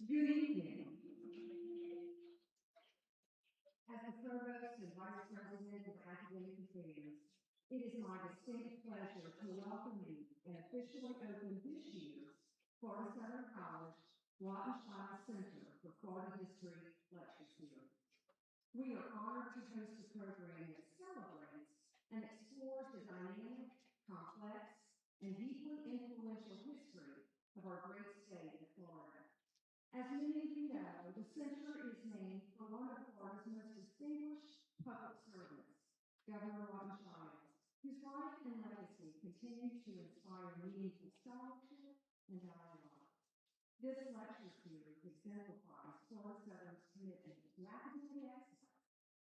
Good evening. As the Provost and Vice President of Academic Affairs, it is my distinct pleasure to welcome you and officially open this year's Florida Southern College Wattenscheid Center for Florida History Lecture Series. We are honored to host a program that celebrates and explores the dynamic, complex, and deeply influential history of our great state of Florida. As many of you know, the center is named for one of Florida's most distinguished public servants, Governor Wattenscheid, whose life and legacy continue to inspire meaningful scholarship and dialogue. This lecture series exemplifies Florida Southern's commitment to academic excellence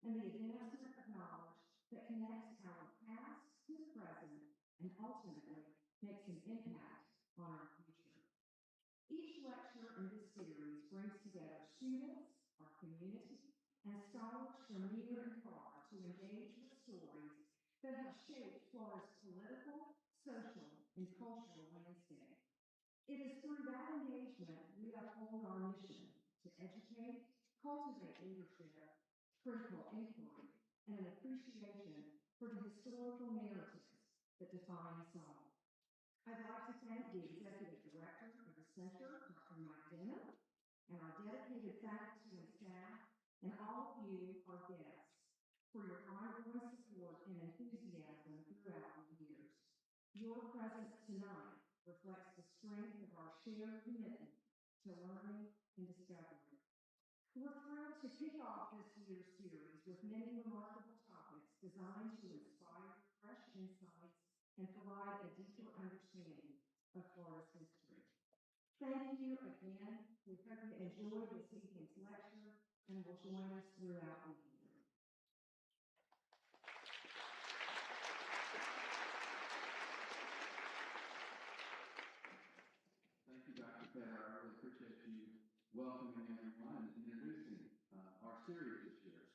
and the advancement of knowledge that connects our past to the present and ultimately makes an impact on our future. Each lecture in this series brings together students, our community, and scholars from near and far to engage with stories that have shaped Florida's political, social, and cultural landscape. It is through that engagement we uphold our mission to educate, cultivate leadership, critical inquiry, and an appreciation for the historical narratives that define us all. I'd like to thank the Executive Director of the Center, Dr. Mike Denham, and our dedicated faculty and staff, and all of you, our guests, for your ongoing support and enthusiasm throughout the years. Your presence tonight reflects the strength of our shared commitment to learning and discovery. We're thrilled to kick off this year's series with many remarkable topics designed to inspire fresh insights and provide a deeper understanding of Florida's history. Thank you again. We hope you enjoyed this evening's lecture and will join us throughout the evening. Thank you, Dr. Fetter. I really appreciate you welcoming everyone and introducing our series this year.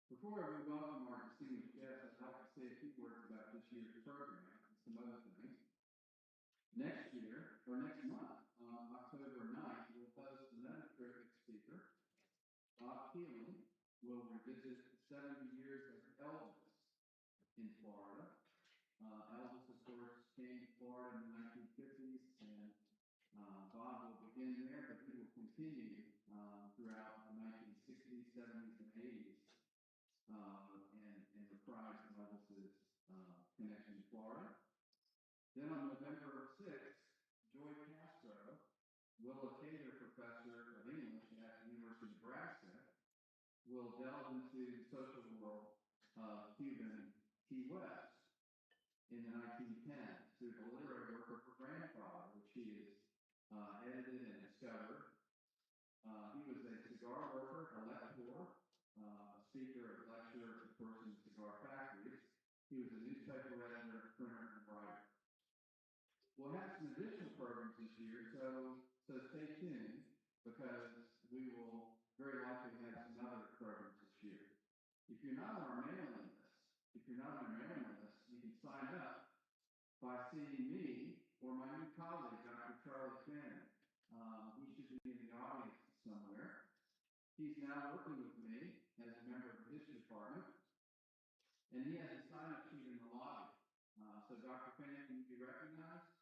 Before we welcome our distinguished guests, I'd like to say a few words about this year's program and some other things. Next year, or next month, on October 9th, we'll host another terrific speaker. Bob Keeling will revisit 70 years of Elvis in Florida. Elvis, of course, came to Florida in the 1950s, and Bob will begin there, but he will continue throughout the 1960s, 70s, and 80s. And reprise Elvis's connection to Florida. Then on November 6th, Joy Castro, Willa Cater Professor of English at the University of Nebraska, will delve into the social world of Cuban Key West in the 1910s through the literary work of her grandfather, which he has edited and discovered. He was a cigar worker, a lecturer, a speaker, a lecturer, of course, in cigar factories. He was a newspaper editor, printer, and writer. We'll have some additional programs this year, so stay tuned, because we will very likely have some other programs this year. If you're not on our mailing list, you can sign up by seeing me or my new colleague, Dr. Charlie Fanning. He should be in the audience somewhere. He's now working with me as a member of the history department, and he has a sign-up sheet in the lobby. So Dr. Fanning, can you be recognized?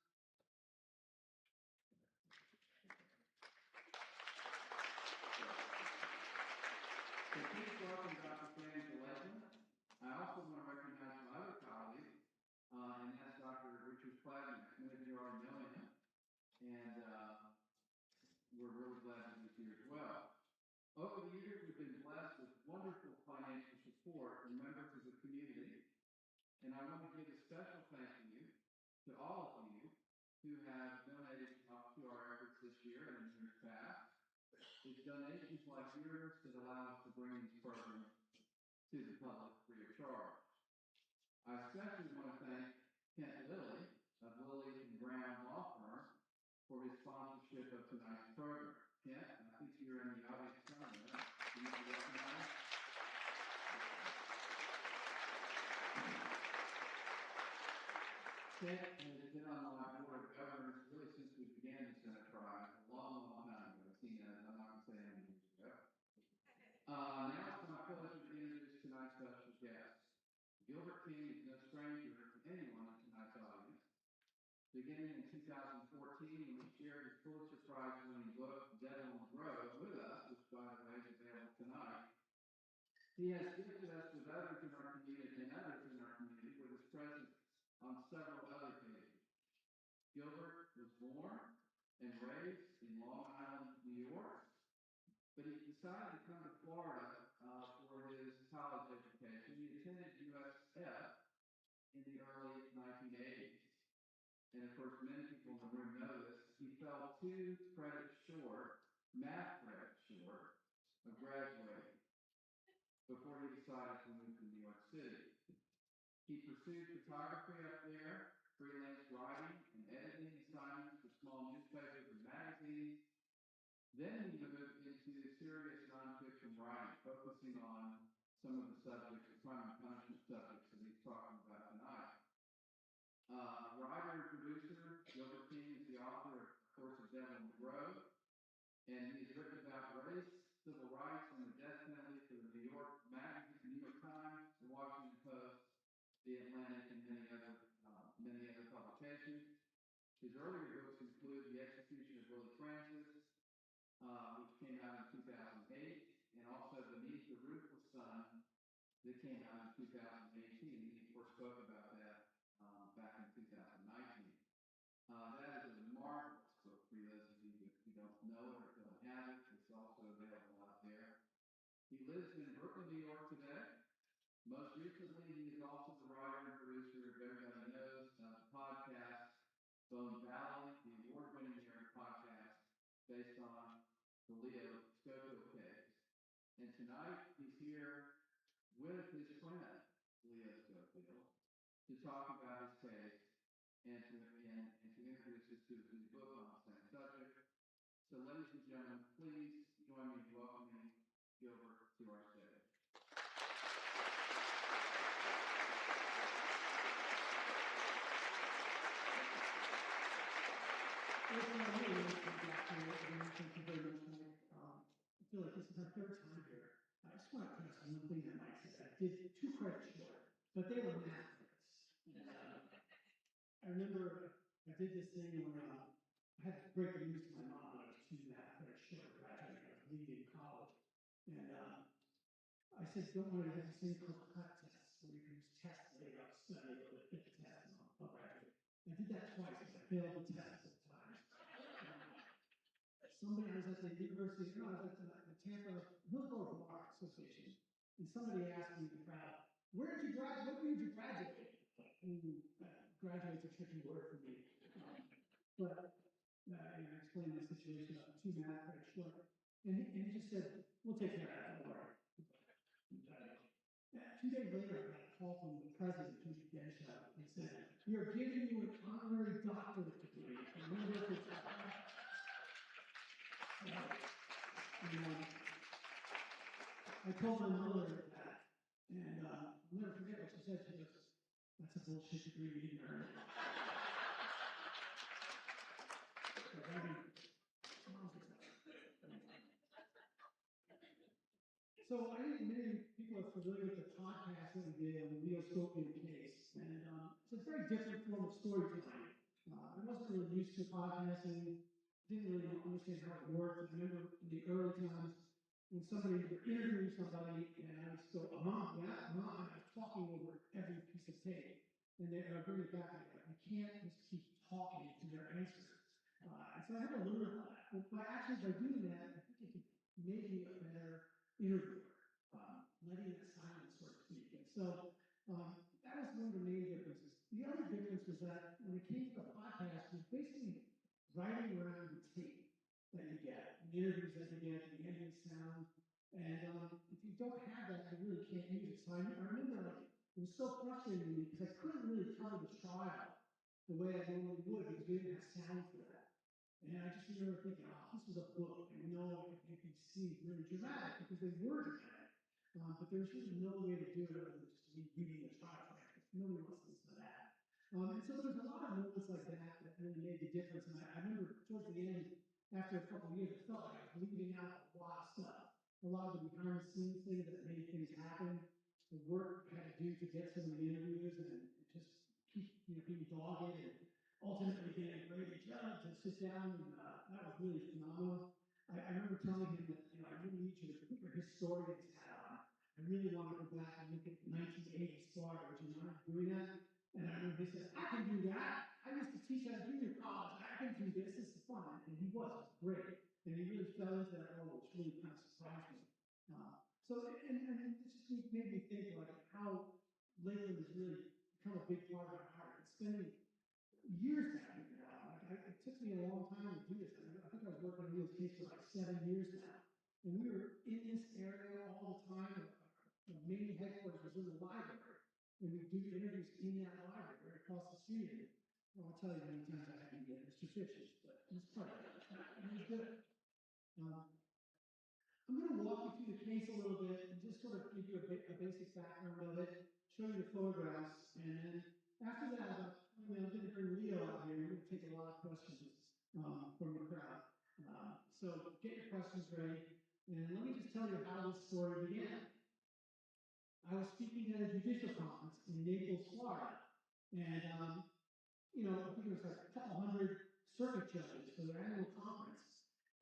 So please welcome Dr. Fanning to Lakeland. I also want to recognize my other colleague, and that's Dr. Richard Pladman. Many of you already know him, and we're really glad that he's here as well. Over the years, we've been blessed with wonderful financial support from members of the community, and I want to give a special thank you to all of you who have donated to our efforts this year and in years past. It's donations like yours that allow us to bring these programs to the public free of charge. I especially want to thank Kent Lilly of Lilly and Brown Law Firm for his sponsorship of tonight's program. Kent, I think you're in the audience somewhere. You need to recognize. Kent has been on my board of governors really since we began this enterprise a long, long time ago. I've seen that tonight's special guest. Gilbert King is no stranger to anyone in tonight's audience. Beginning in 2014, when he shared his Pulitzer Prize-winning book, Devil in the Grove, with us, which, by the way, is available tonight, he has gifted us with others in our community with his presence on several other occasions. Gilbert was born and raised in Long Island, New York, but he decided to come to Florida for his college education. He attended USF in the early 1980s. And of course, many people in the room know this. He fell 2 credits short, math credits short, of graduating before he decided to move to New York City. He pursued photography up there, freelance writing and editing assignments for small newspapers and magazines. Then he moved into serious nonfiction writing, focusing on some of the subjects, the crime and punishment subjects that he's talking about tonight. Writer and producer, Gilbert King is the author, of course, of Devil in the Grove, and he's written about race, civil rights, and the death penalty for the New York Magazine, the New York Times, the Washington Post, the Atlantic, and many other publications. His earlier books include The Execution of Willie Francis, which came out in 2008, and also Beneath the Ruthless Sun, that came out in 2018. He, of course, spoke about that back in 2019. That is a marvelous book for those of you who don't know it or don't have it. It's also available out there. He lives in Brooklyn, New York today. Most recently, he is also the writer and producer, if everybody knows, of the podcast Bone Valley, the award-winning New York podcast based on the Leo Scofield case. And tonight, he's here with his friend, Leo Scofield, to talk about his case and to introduce us to his new book on the same subject. So, ladies and gentlemen, please join me in welcoming Gilbert to our stage. Thank you very much, Mike. I feel like this is our 3rd time here. I just want to press one thing that Mike said. I did 2 credits short, but they were math credits. I remember I did this thing where I had to break the news to my mom when I was 2 math credits short, graduating. I was leaving college. And I said, don't worry, I have this thing called cut tests, where you can use tests later on study to fit the test, and I'll graduate. I did that twice, but I failed the test both times. Somebody, I was at the university, no, I was at the Tampa Hillsborough Bar Association, and somebody asked me in the crowd, where did you graduate? What year did you graduate? Graduate's a tricky word for me. But I explained the situation of 2 math credits short. And he just said, we'll take care of that, don't worry. 2 days later, I got a call from the president of the Dench Show and said, we are giving you an honorary doctorate degree from the University of Tampa. I told my mother that, and I'll never forget what she said. She goes, that's a bullshit degree you didn't earn. So I think many people are familiar with the podcast that we did on the Leo Scofield case, and it's a very different form of storytelling. I wasn't really used to podcasting, didn't really understand how it worked. I remember in the early times when somebody would interview somebody, and I would just go, yeah, and I was talking over every piece of tape. And they would bring it back, and like, you can't just keep talking to their answers. And so I had to learn all that. But by doing that, I think it made me a better interviewer, letting it silence, so to speak. And so that was one of the main differences. The other difference was that when it came to the podcast, it was basically writing around the tape that you get, the interviews that you get, the ambient sound. And if you don't have that, you really can't use it. So I remember, like, it was so frustrating to me because I couldn't really cover the trial the way I normally would because we didn't have sound for that. And I just remember thinking, this was a book. And you can see really dramatic because they were dramatic. But there was really no way to do it other than just me reading the trial transcript. Nobody wants to listen to that. And so there was a lot of moments like that that really made the difference. And I remember towards the end, after a couple of years, I felt like I was leaving out a lot of stuff. A lot of the behind-the-scenes things that made things happen. the work I had to do to get some of the interviews and just keep, being dogged and ultimately getting a great judge to sit down, and that was really phenomenal. I remember telling him that, I really need you to put your historian's hat on. I really want to go back and look at 1980s Florida. Would you mind doing that? And I remember he said, I can do that. I used to teach at junior college. I can do this. This is fun. And he was great. And he really fell into that role, which really kind of surprised me. And it just made me think like how Lakeland has really become a big part of my heart. It's spending years back here now. It took me a long time to do this. I think I was working on this case for like 7 years now. And we were in this area all the time. The main headquarters was in the library. And we do interviews in that library right across the street. Well, I'll tell you how many times I had to get Mr. Fishes, but it was fun. It was good. I'm going to walk you through the case a little bit and just sort of give you a basic background of it, show you the photographs, and then after that, I'm going to bring Leo out here. We're going to take a lot of questions from the crowd. So get your questions ready, and let me just tell you how this story began. I was speaking at a judicial conference in Naples, Florida, and I think it was like a couple hundred circuit judges for their annual conference,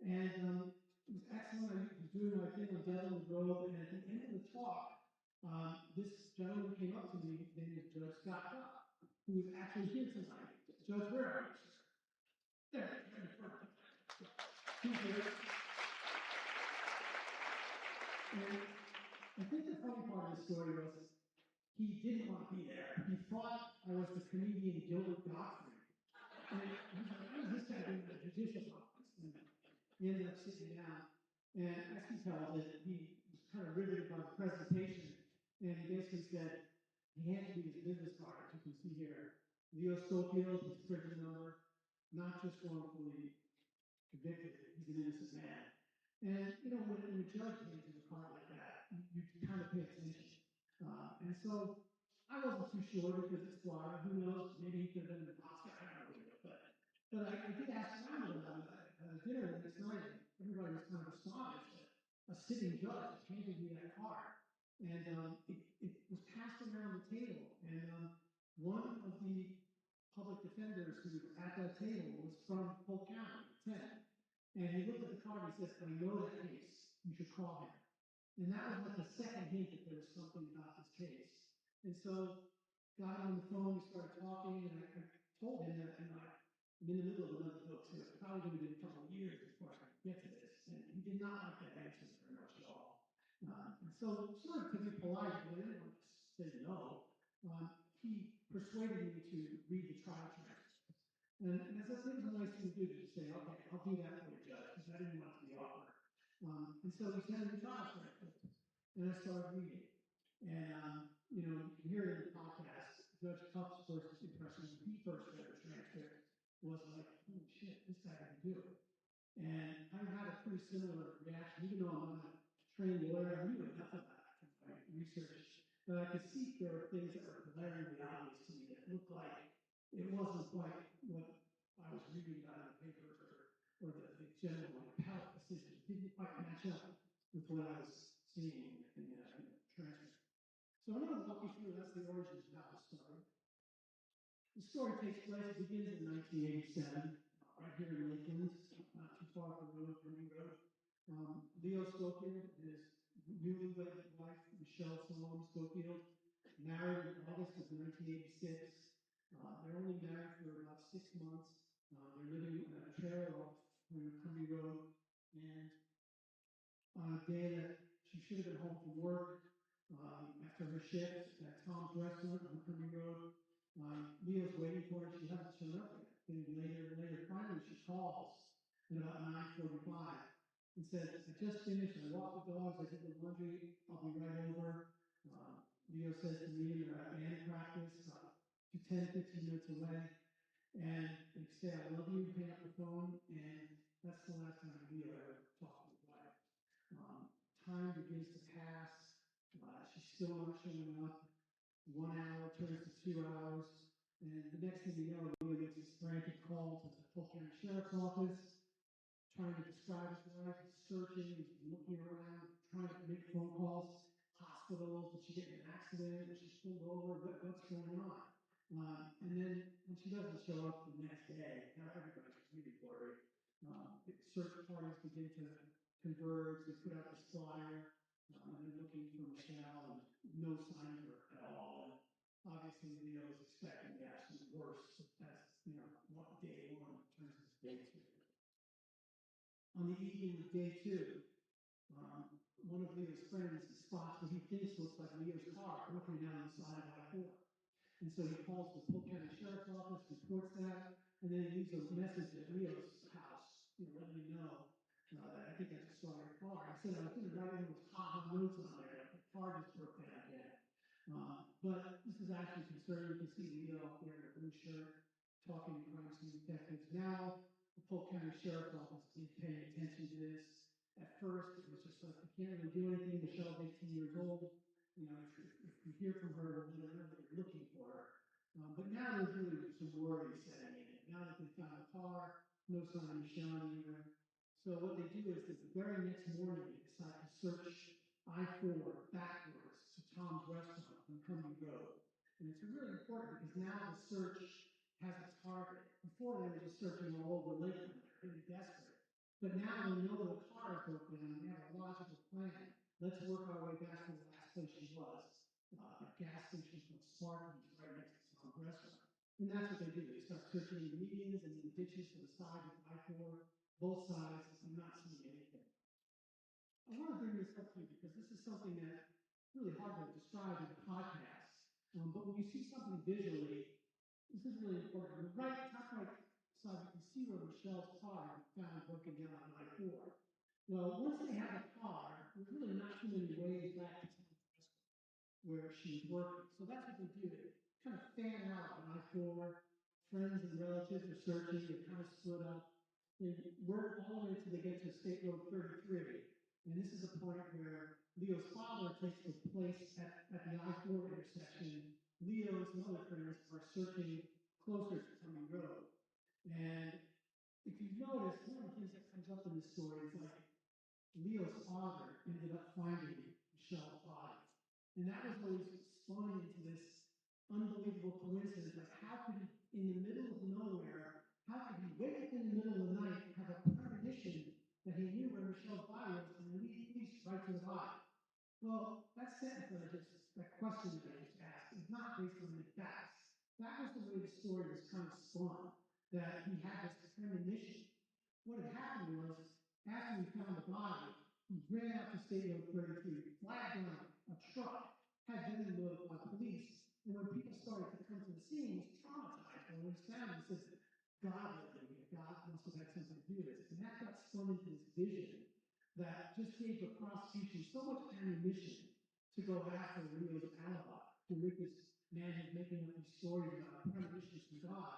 and it was excellent. I was doing my thing on Devil Grove, and at the end of the talk, this gentleman came up to me. His name is Judge Scott Cobb, who is actually here tonight. Judge, where are you, sir? There. He's here. And I think the funny part of the story was he didn't want to be there. He thought I was the comedian Gilbert King. And he's like, what is this guy doing at the judicial conference? And he ended up sitting down. And as he tells it, he was kind of riveted by the presentation. And he basically said, he handed me his business card, as you can see here. Leo Schofield, his prison number, not just wrongfully convicted, he's an innocent man. And, when a judge hands you a card like that, you kind of pay attention. And so I wasn't too sure because it's Florida. Who knows? Maybe he could have been the boss guy. I don't know. But I did ask around about it at dinner the next night. Everybody was kind of astonished that a sitting judge handed me that card. And it was passed around the table. And one of the public defenders who was at that table was from Polk County, 10. And he looked at the card and he said, I know that case. You should call him. And that was like the second hint that there was something about this case. And so, got on the phone, we started talking, and I told him that, I'm in the middle of another book, so it's probably going to be a couple of years before I get to this. And he did not like that answer very much at all. And so, sort of to be polite, but I didn't want to say no, he persuaded me to read the trial transcript. And as I said, it was a nice thing to do to just say, okay, I'll do that for you, Judge, because I didn't want it to be awkward. And so he sent me the trial transcript, and I started reading. And, you can hear it in the podcast. Judge Cupp's first impression when he first read the transcript was like, holy shit, this guy can do it. And I had a pretty similar reaction, even though I'm not a trained lawyer. I knew enough about it from my research, but I could see there were things that were glaringly obvious to me that looked like it wasn't quite what I was reading about in the papers or the general appellate decision. It didn't quite match up with what I was seeing in the transcript. So I'm going to walk you through the rest of the origins of how this started. The story takes place, it begins in 1987, right here in Lakeland, not too far from Road. Leo Schofield and his newly wedded wife, Michelle Salome Schofield, married in August of 1986. They're only married for about 6 months. They're living in a trailer off Montgomery Road. And on a day that she should have been home from work, after her shift at Tom's Restaurant on Montgomery Road, Leo's waiting for her. She hasn't shown up yet. Then later, finally she calls at about 9:45 and says, I just finished. I walked the dogs. I did the laundry. I'll be right over. Leo says to me, they're at band practice, 10, 15 minutes away. And they say, I love you, hang up the phone. And that's the last time Leo ever talked to his wife. Time begins to pass. She's still not showing up. 1 hour turns to 2 hours. And the next thing you know, Leo makes this frantic call to the Polk County Sheriff's Office, trying to describe his life. He's searching, he's looking around, trying to make phone calls, hospitals. Did she get in an accident? Was she pulled over? What's going on? And then when she doesn't show up the next day, now everybody's really worried. Search parties begin to converge. They put out this flyer, and they're looking for Michelle, and no sign of her at all. And obviously, Leo is expecting actually worse as day one turns into day two. On the evening of day two, one of Leo's friends spots what he thinks looks like Leo's car looking down the side of I-4. And so he calls the Polk County Sheriff's Office, reports that, and then he leaves a message at Leo's house, letting me know that I think I just saw your car. He said I was going to write one of those hot notes on there. The car just broke down again. But this is actually concerning. You can see Leo up there in a blue shirt talking to crime scene detectives. Now, the Polk County Sheriff's Office is paying attention to this. At first, it was just like, we can't really do anything. Michelle's 18 years old. If we hear from her, we'll let her know that we're looking for her. But now there's really some worry setting in. Now that they found the car, no sign of Michelle anywhere. So what they do is the very next morning, they decide to search I-4 backwards to Tom's Restaurant on Cumby Road. And it's really important because now the search has a target. Before they were just searching all over Lakeland, they're really desperate. But now they know the car is broken down, they have a logical plan. Let's work our way back to the last place she was. A gas station called Sparky's right next to Tom's Restaurant. And that's what they do. They start searching the medians and the ditches to the side of I-4, both sides, and not seeing anything. I want to bring this up to you because this is something that's really hard to describe in a podcast. But when you see something visually, this is really important. On the top right side, you can see where Michelle's car was found broken down on I-4. Well, once they have a car, there's really not too many ways back to Tom's Restaurant where she was working. So that's what they do. They kind of fan out on I-4. Friends and relatives are searching. They kind of split up. They work all the way until they get to State Road 33. And this is a point where Leo's father takes the place at the I-4 intersection. Leo's and other friends are searching closer to Cumby Road. And if you notice, one of the things that comes up in this story is like Leo's father ended up finding Michelle's body. And that was what was spun into this unbelievable coincidence. Like, how could he, in the middle of nowhere, how could he wake up in the middle of the night and have a premonition that he knew where Michelle's body was and lead police right to the body? Well, that sentence that question that I just asked, is not based on any facts. That was the way the story was kind of spun, that he had this premonition. What had happened was, after he found the body, he ran out to State Road 33, flagged down a truck, had been loaded by police, and when people started to come to the scene, he was traumatized by what he found. He says, God led me here. God must have had something to do with it. And that got spun into this vision that just gave the prosecution so much ammunition to go after Leo's alibi, to make this man who's making up these stories about premonitions from God.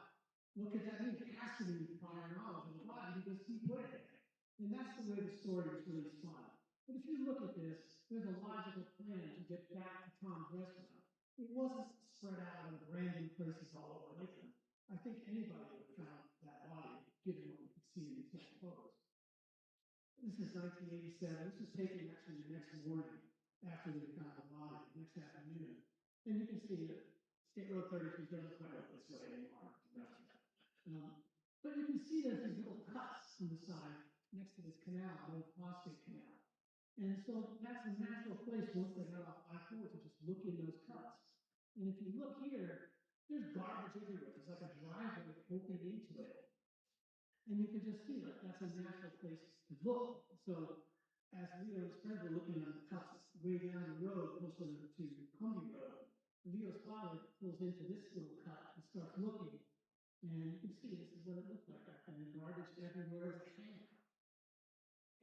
What could that mean? It has to be prior knowledge of the body because he put it there. And that's the way the story was really spun. But if you look at this, there's a logical plan to get back to Tom's Restaurant. It wasn't spread out in random places all over Lakeland. I think anybody would have found that body, given what we could see in these photos. This is 1987. This was taken actually the next morning after they found the body, the next afternoon. And you can see that State Road 33 doesn't quite look this way anymore. But you can see there's these little cuts on the side next to this canal, the old phosphate canal. And so that's a natural place once they got off I-4 to just look in those cuts. And if you look here, there's garbage everywhere. There's like a driveway open into it. And you can just see that that's a natural place to look. So as Leo and his friends were looking at the cuts way down the road, closer to Cumby Road, Leo's father pulls into this little cut and starts looking. And you can see this is what it looked like back then. Garbage everywhere is a hangout.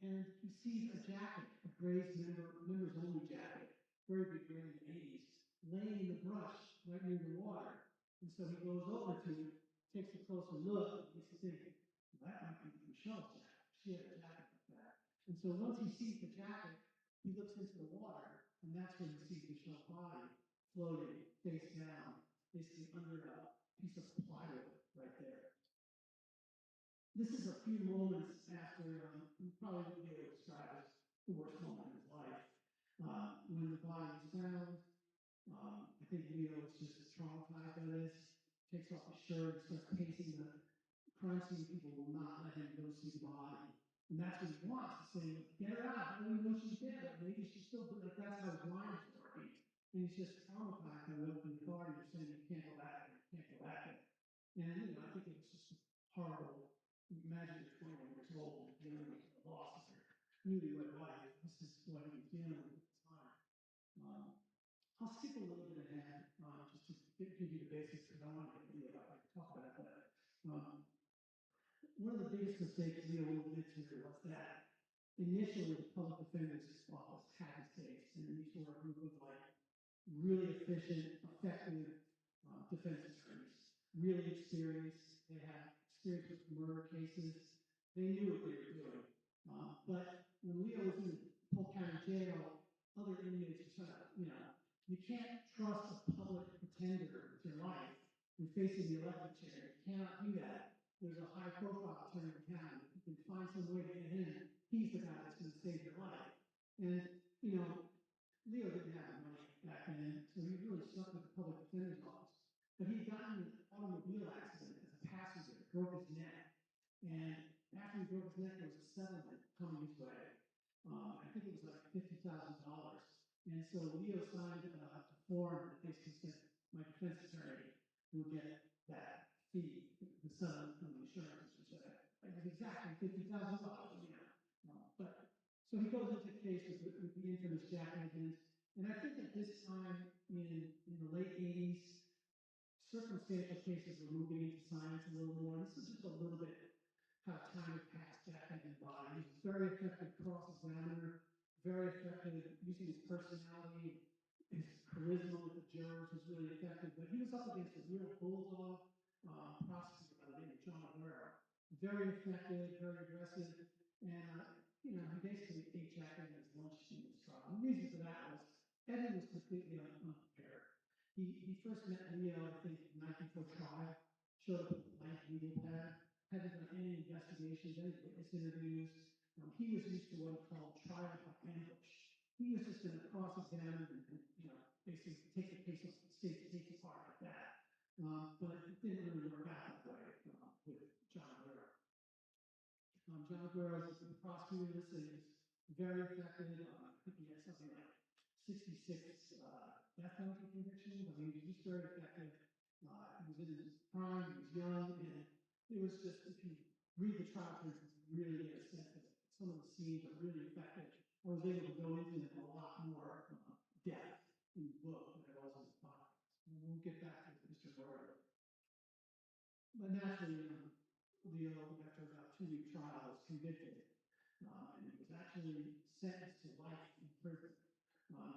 And he sees a jacket, a Gray's members only jacket, very big brand in the 80s, laying in the brush right near the water. And so he goes over to it, takes a closer look, and he's thinking, that might be Michelle's jacket. She had a jacket like that. And so once he sees the jacket, he looks into the water, and that's when he sees Michelle's body floating face down, basically under a piece of plywood right there. This is a few moments after, probably what they would describe as the worst moment in his life. When the body was found, think Leo is just traumatized by this. Takes off his shirt, starts pacing the crime scene. People will not let him go see the body. And that's what he wants. He's saying, get her out. I don't even know she's dead. Maybe she's still dead. Like, that's how his mind is working. And he's just traumatized by what the authorities are saying. You can't go back there. You can't go back there. And, I think it was just horrible. Imagine you're 21 years old, dealing with the loss of your newlywed wife. This is what he was dealing with at the time. I'll skip a little bit ahead, just to give you the basics, because I want to get Leo to talk about that. One of the biggest mistakes Leo admitted to was that initially the public defender's office had his case, and these were a group of really efficient, effective defense attorneys, really experienced. They had experience with murder cases. They knew what they were doing. But when Leo was in Polk County Jail, other inmates were you can't trust a public pretender with your life. You're facing the electric chair. You cannot do that. There's a high-profile attorney in town. You can find some way to get him. He's the guy that's going to save your life. And, Leo didn't have the money back then, so he really stuck with the public defender's office. But he'd gotten in an automobile accident as a passenger, broke his neck. And after he broke his neck, there was a settlement coming his way. I think it was like $50,000. And so Leo signed a form that basically said, my defense attorney will get that fee, the settlement from the insurance, which was exactly $50,000. But so he goes into the case with the infamous Jack Higgins. And I think at this time in the late 80s, circumstantial cases were moving into science a little more. This is just a little bit how time had passed Jack Higgins by. He was very effective cross-examiner, very effective using his personality. His charisma with the jurors was really effective, but he was up against a real bulldog prosecutor by the name of John Guerrero. Very effective, very aggressive, and he basically ate Jack Higgins' lunch in this trial. And the reason for that was Evan was completely unprepared. He first met Leo, I think, the night before trial, showed up with a blank legal pad, hadn't done any investigations, any witness interviews. He was used to what he called trial by ambush. He was just going to cross-examine and basically take the case of the state's case apart like that. But it didn't really work out that way with John Guerrero. John Guerrero was the prosecutor. This is very effective. I think he had something like 66 death penalty convictions. I mean, he was very effective. He was in his prime. He was young, and it was just, if you read the trial transcripts, really get a sense that some of the scenes are really effective. I was able to go into them a lot more depth in the book than I was in the podcast. We'll get back to Mr. Guerrero. But naturally, Leo, after about 2-week trial, was convicted, and he was actually sentenced to life in prison.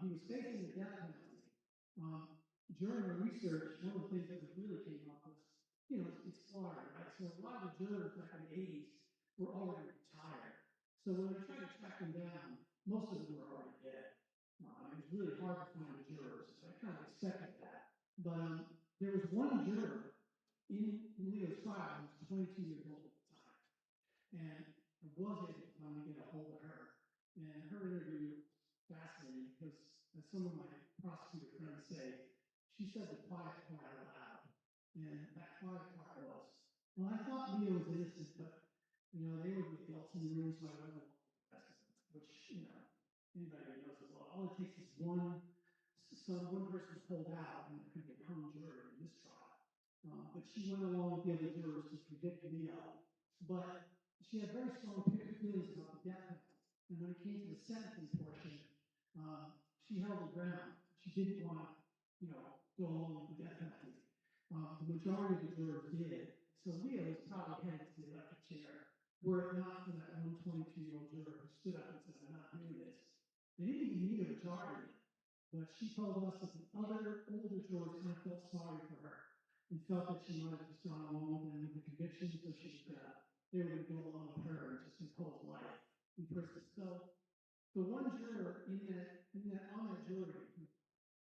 He was facing the death penalty. During the research, one of the things that really came up was, it's Florida, right? So a lot of the jurors back in the 80s were already retired. So when they tried to track them down, most of them were already dead. It was really hard to find the jurors, so I kind of expected that. But there was one juror in Leo's trial who was 22 years old at the time. And I was able to finally get a hold of her. And her interview was fascinating because, as some of my prosecutor friends say, she said the quiet part out loud. And that quiet part was, well, I thought Leo was innocent, but, they were the adults in the room, so I went along with the rest of it. Which, anybody knows as well. All it takes is one person pulled out, and it could be a hung jury in this trial. But she went along with the other jurors to convict Leo. But she had very strong feelings about the death penalty. And when it came to the sentencing portion, she held her ground. She didn't want to, go along with the death penalty. The majority of the jurors did. So Leo was probably headed to the electric chair, were it not for that one 22-year-old juror who stood up and said, I'm not doing this. They didn't even need a majority. But she told us that the other older jurors kind of felt sorry for her and felt that she might have just gone along with them with the conviction, so they were going to go along with her and just impose life in prison. So the one juror on that jury who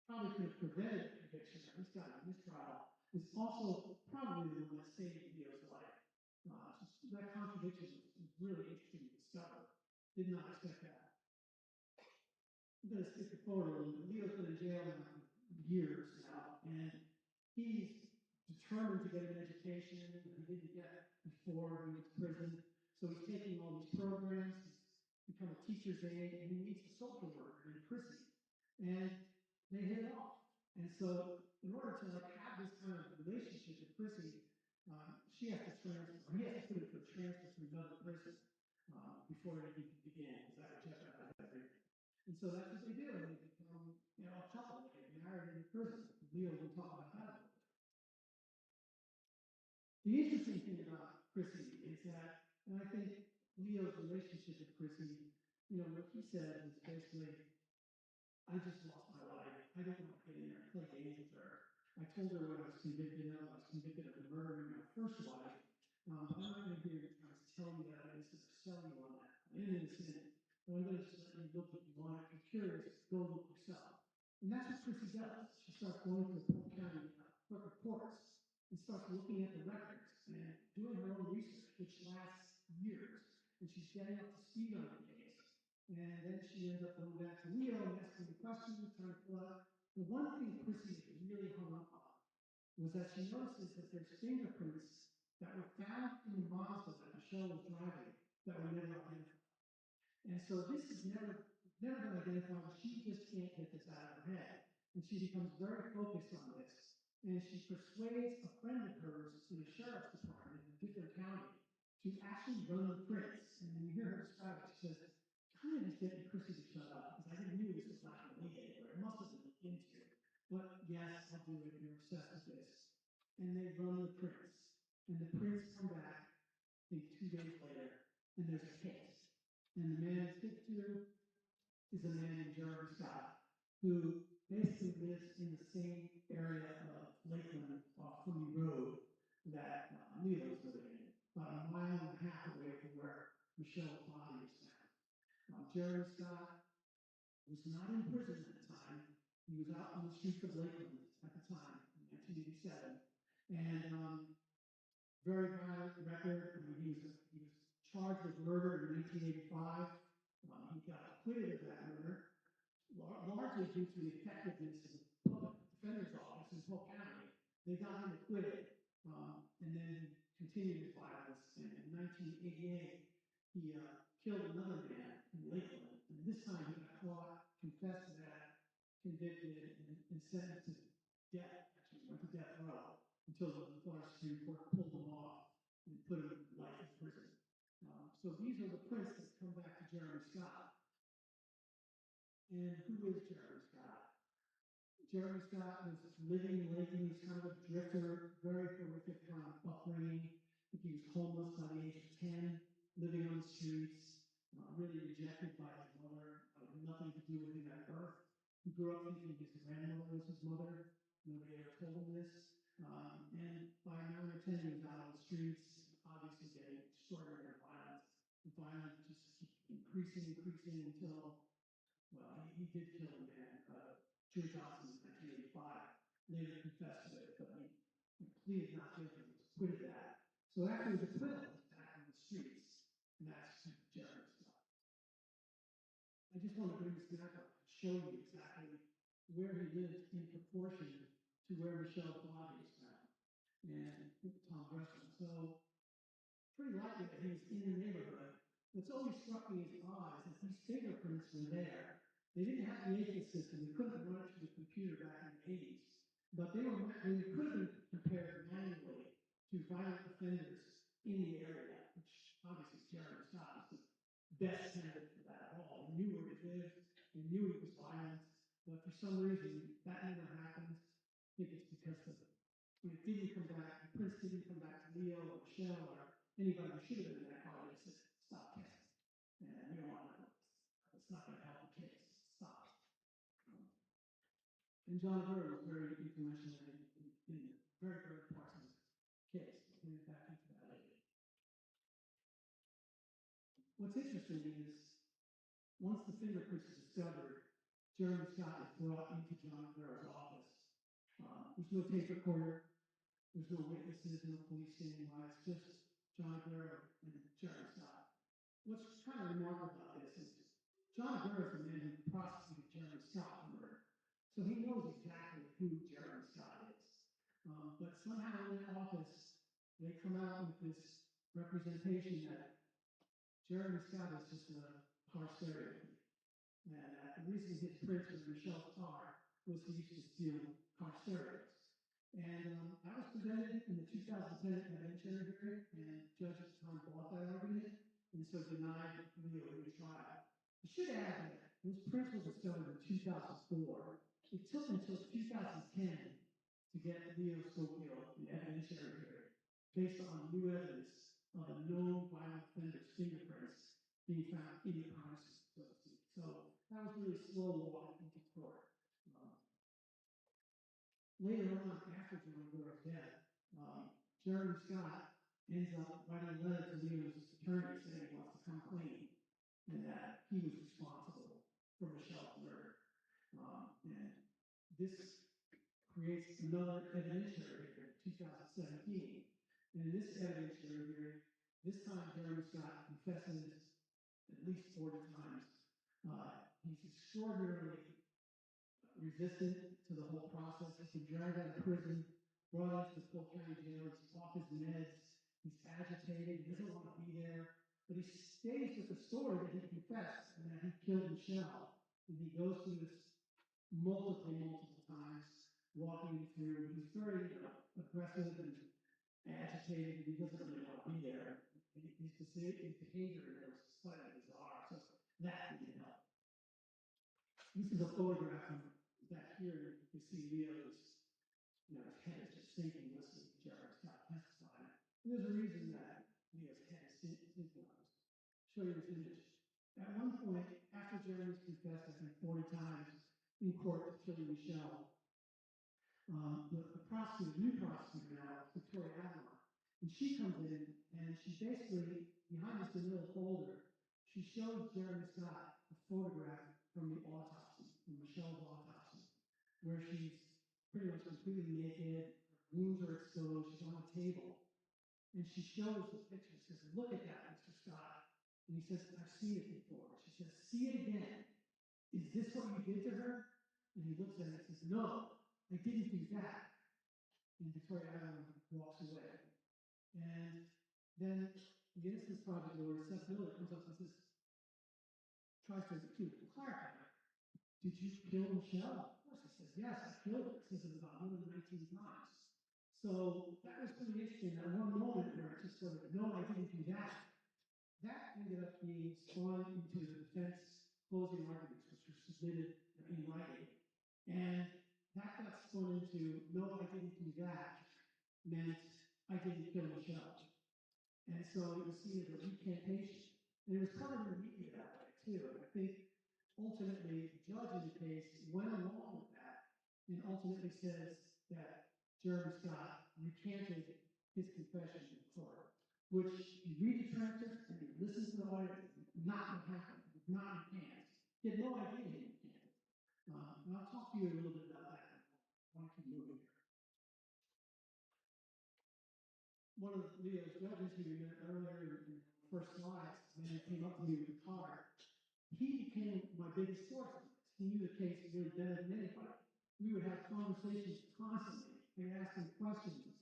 probably could have prevented the conviction, or at least got in this trial, is also probably the one that saved Leo's life. That contradiction was really interesting to discover. Did not expect that. I'm going to skip forward a little bit. Leo's been in jail now for years now. And he's determined to get an education that he didn't get before he went to prison. So he's taking all these programs, he's become a teacher's aide, and he meets a social worker in prison. And they hit it off. And so in order to have this kind of relationship with prison, she has to transfer, or he has to put it for transfer to another prison before it even can begin, because that would jeopardize everything. And so that's what they do, and they become, a couple. They get married in prison. Leo will talk about that a little bit. The interesting thing about Chrissy is that, and I think Leo's relationship with Chrissy, what he said is basically, I just lost my life. I don't want to get in there and play games with her. I told her what I was convicted of. I was convicted of murdering my first wife. I'm not going to be here to tell you that I'm innocent or sell you on that. I'm innocent, but I'm going to just let you look if you want. If you're curious, go look yourself. And that's what Chrissy does. She starts going to the Polk County clerk of courts and starts looking at the records and doing her own research, which lasts years. And she's getting up to speed on the case. And then she ends up going back to Leo and asking the questions, trying to pull out. The one thing Chrissy really hung up on was that she notices that there's fingerprints that were found in the Mazda that Michelle was driving that were never identified. And so this is never been identified. She just can't get this out of her head. And she becomes very focused on this. And she persuades a friend of hers in the sheriff's department in a different county to actually run the prints. And when you hear her describe it, she says, kind of just getting Chrissy to shut up, because I knew this was not going to lead anywhere. It must have been into. But yes, I'll do it. You're obsessed with this. And they run the prints. And the prints come back, I think 2 days later, and there's a case. And the man it's hit to is a man named Gilbert Scott, who basically lives in the same area of Lakeland off Funny Road that Leo was living in, about 1.5 miles away from where Michelle's body was found. Gilbert Scott was not in prison at the time. He was out on the streets of Lakeland at the time, in 1987. And very violent record. I mean, he was charged with murder in 1985. He got acquitted of that murder, largely due to the effectiveness of the public defender's office in Polk County. They got him acquitted, and then continued his violence. And in 1988, he killed another man in Lakeland. And this time he got caught, confessed to that, convicted, and sentenced to death. Actually, went to death row until the Florida Supreme Court pulled him off and put him in life in prison. So these are the prints that come back to Jeremy Scott. And who is Jeremy Scott? Jeremy Scott was living in Lakeland. He's kind of a drifter, very horrific kind of upbringing. I think he was homeless by the age of 10, living on the streets, really rejected by his mother, nothing to do with him at birth. He grew up thinking his grandmother was his mother. Nobody ever told him this. And by 9 or 10, he was out on the streets, obviously getting extraordinary violence. The violence just keeps increasing until, well, he did kill a man, Joe Johnson in 1985. Later confessed to it, but he pleaded not guilty. He was acquitted of that. So after his acquittal, he's back on the streets, and that's Jeremy Scott. I just want to bring this back up to show you exactly where he lived in proportion to where Michelle's body is found, and Tom Gresham. So pretty likely that he was in the neighborhood. What's always struck me as odd is that these fingerprints were there. They didn't have the AFIS system. They couldn't run it to the computer back in the 80s. But they could have been compared manually to violent offenders in the area, which obviously Jeremy Scott was the best candidate for that of all. He knew where he lived. He knew he was violent. But for some reason, that never happened. I think it's because it didn't come back. The prints didn't come back to Leo or Michelle or anybody who should have been in that car. They said, stop testing. And you don't want to know this. It's not going to help the case. Stop. And John Burr was very influential in very, very parts of this case. We'll get back into that later. What's interesting is, once the fingerprints are discovered, Jeremy Scott is brought into John Burr's office. There's no tape recorder. There's no witnesses, no police standing by. It's just John Burr and Jeremy Scott. What's kind of remarkable about this is John Burr is the man who prosecuted Jeremy Scott for murder. So he knows exactly who Jeremy Scott But somehow in that office, they come out with this representation that Jeremy Scott is just a car stereo. And the reason his prints was Michelle's car was he used to steal car stereos. And that was presented in the 2010 evidentiary hearing, and Judge at the time bought that argument, and so denied Leo a new trial. I should add that those prints were discovered in 2004. It took until 2010 to get Leo Schofield the evidentiary hearing, based on new evidence of a known violent offender's fingerprints being found in the premises, so to speak. So that was really slow walking into court. Later on, after John Doerr's death, Jeremy Scott ends up writing a letter to Leo's attorney saying he wants to come clean and that he was responsible for Michelle's murder. And this creates another evidentiary hearing in 2017. And in this evidentiary hearing, this time Jeremy Scott confesses at least 40 times. He's extraordinarily resistant to the whole process. He's been dragged out of prison, brought into the Polk County Jail, he's off his meds, he's agitated, he doesn't want to be there, but he stays with the story that he confessed and that he killed Michelle. And he goes through this multiple times, walking through. He's very aggressive and agitated, and he doesn't really want to be there. His behavior was slightly bizarre, so that didn't help. This is a photograph of that here. You can see Leo's, his head is just sinking listening to Jeremy Scott testify. And there's a reason that Leo's head is sinking. I'll show you this image. At one point, after Jeremy's confessed, I think 40 times in court to killing Michelle, the prosecutor, new prosecutor now, Victoria Avalon, and she comes in and she basically, behind this little folder, she shows Jeremy Scott a photograph from the autopsy, from Michelle's autopsy, where she's pretty much completely naked, her wounds are exposed, she's on a table, and she shows the picture, says, "Look at that, Mr. Scott." And he says, "I've seen it before." She says, "See it again. Is this what you did to her?" And he looks at it and says, "No, I didn't do that." And Victoria Avalon walks away. And then the Innocence Project lawyer, Seth Miller, comes up and says, tries to clarify. "Did you kill Michelle?" Of course, he says, "Yes, I killed her." He says it about 119 times. So that was pretty interesting. At one moment where it just sort of, "No, I didn't do that." That ended up being spun into the defense closing arguments, which were submitted in writing. And that got spun into, "No, I didn't do that," meant I didn't kill Michelle. And so it was seen as a recantation. And it was covered in the media that way, too. And I think ultimately the judge in the case went along with that and ultimately says that Jeremy Scott recanted his confession in court, which you read the transcript and you listen to the audio, not what happened, not recant. He had no idea he recanted. And I'll talk to you a little bit about that. Why don't you move here? One of Leo's judges who you met earlier in the first slides, when he came up to me with a card, he became my biggest source of this. He knew the case really better than anybody. We would have conversations constantly and ask him questions.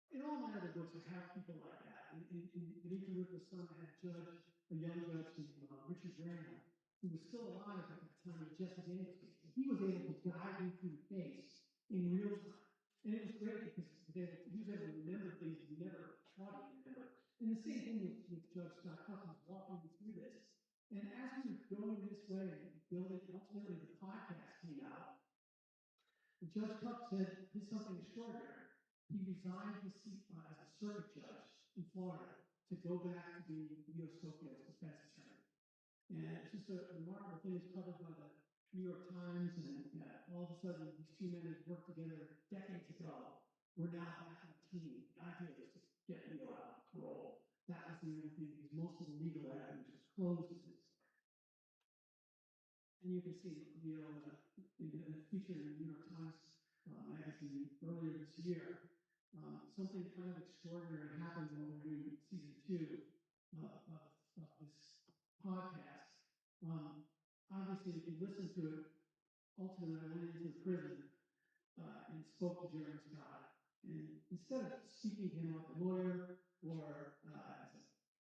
In all my other books, I have people like that. In Beneath the Roof of the Sun, I had a young judge named Richard Graham, who was still alive at that time with Jesse Daniels case. He was able to guide me through the case in real time. And it was great because he was able to remember things we never thought he would remember. And the same thing with Judge Scott Huffman walking me through this. And as we were going this way and building, ultimately the podcast came out, Judge Cupp said, "Did something extraordinary." He resigned his seat as a circuit judge in Florida to go back to being Leo Schofield's defense attorney. And it's just a remarkable thing. It's covered by the New York Times, and all of a sudden, these two men had worked together decades ago. We're now back on a team. The idea was to get Leo out of parole. That was the only thing, because most of the legal evidence was closed at this point. And you can see Leo featured in the New York Times magazine earlier this year. Something kind of extraordinary happened when we were doing season 2 of this podcast. Obviously, if you listen to it, ultimately I went into the prison and spoke to Jeremy Scott. And instead of speaking to him like a lawyer or as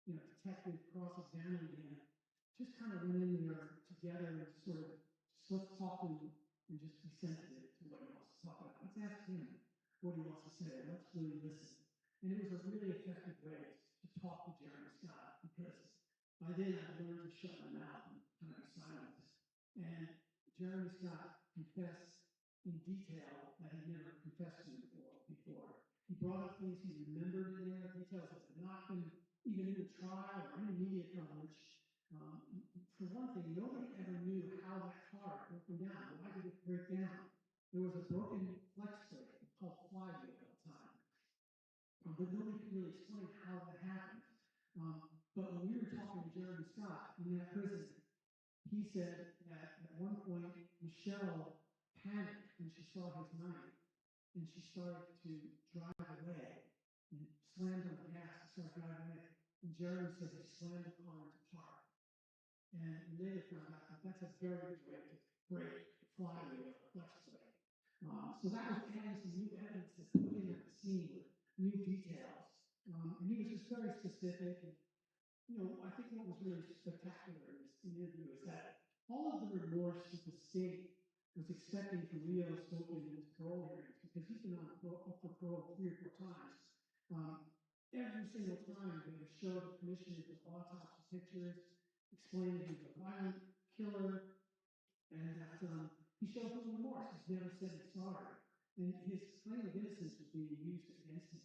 a detective cross-examining him, just kind of went in there together and sort of just let's talk to him and just be sensitive to what he wants to talk about. Let's ask him what he wants to say. Let's really listen. And it was a really effective way to talk to Jeremy Scott because by then I learned to shut my mouth and kind of be silent. And Jeremy Scott confessed in detail that he never confessed to before. He brought up things he remembered in there, details that had not been even in the trial or any media coverage. For one thing, nobody ever knew how that car broke down. Why did it break down? There was a broken flex plate called flywheel at the time. But nobody could really explain how that happened. But when we were talking to Jeremy Scott in that prison, he said that at one point, Michelle panicked when she saw his knife, and she started to drive away and slammed on the gas and started driving away. And Jeremy said he slammed the car into park. And later found out that that's a very good way to break the flywheel or flex plate. So that was adding some new evidence that's put in at the scene with new details. And he was just very specific. And, I think what was really spectacular in this interview is that all of the remorse that the state was expecting from Leo spoken in his parole hearings, because he's been up for parole 3 or 4 times. Every single time they would show the commissioners with autopsy pictures, explain that he was a violent killer, and that he showed no remorse. He's never said he's sorry. And his claim of innocence was being used against him.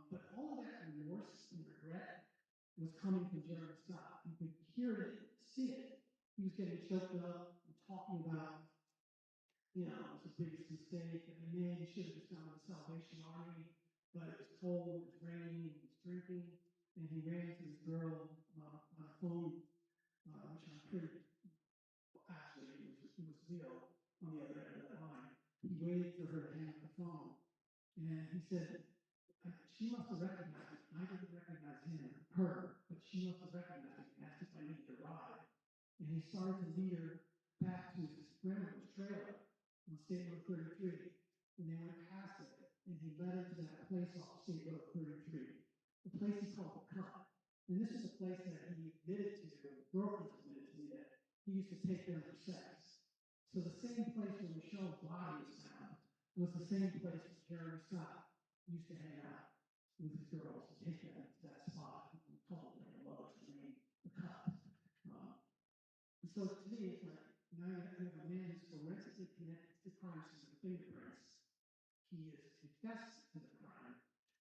But all of that remorse and regret was coming from Gilbert Scott. You could hear it, see it. He was getting choked up and talking about, it was the biggest mistake that he made. He should have just gone to the Salvation Army, but it was cold, it was raining, he was drinking, and he ran into his girl on a phone, which I'm pretty, actually, it was Leo on the other end of that line. He waited for her to hang up the phone, and he said, she must have recognized me. I didn't recognize her, but she must have recognized me and asked if I needed a ride. And he started to lead her back to his grandmother's trailer on State Road 33. And they went past it, and he led her to that place off State Road 33, the place he called the Cup. And this is a place that he admitted to, girlfriends admitted to me, that he used to take them for sex. So the same place where Michelle's body was found was the same place where Jeremy Scott used to hang out with his girls, to take them to that spot. We call it their lover's lane, the Cup. So to me, it's like, now you have a man who's forensically connected to the crime scene with fingerprints. He is confessed to the crime,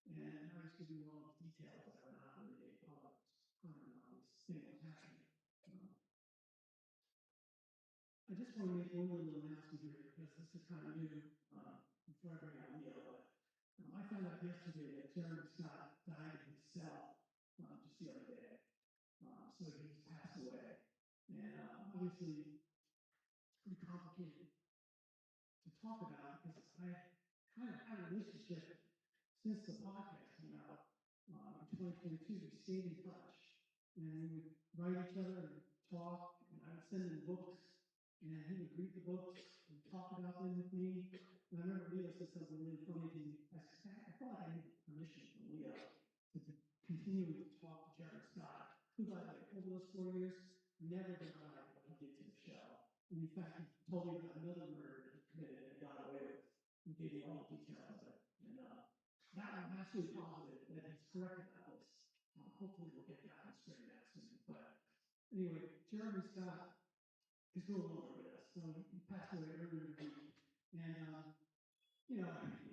and now he's giving you all these details that are not really made public. This thing was happening. I just want to make one little announcement here because this is kind of new before I bring out Leo. But I found out yesterday that Jeremy Scott died in his cell just the other day. So he just passed away. And obviously, it's pretty complicated to talk about because I kind of had a relationship since the podcast came out in 2022. We stayed in touch, and we would write each other and talk, and I would send him books, and he would read the books and talk about them with me. And I remember Leo said something really funny to me. I felt like I needed permission from Leo to continue to talk to Jeremy Scott, who, by the way, over those 4 years, never denied what he did to Michelle. And in fact, he told me about another murder that he committed and got away with. He gave me all the details of it. And that I'm absolutely positive that he's correct about this. Hopefully we'll get that one straightened out soon. But anyway, Jeremy Scott is no longer with us. So he passed away earlier in the week. And,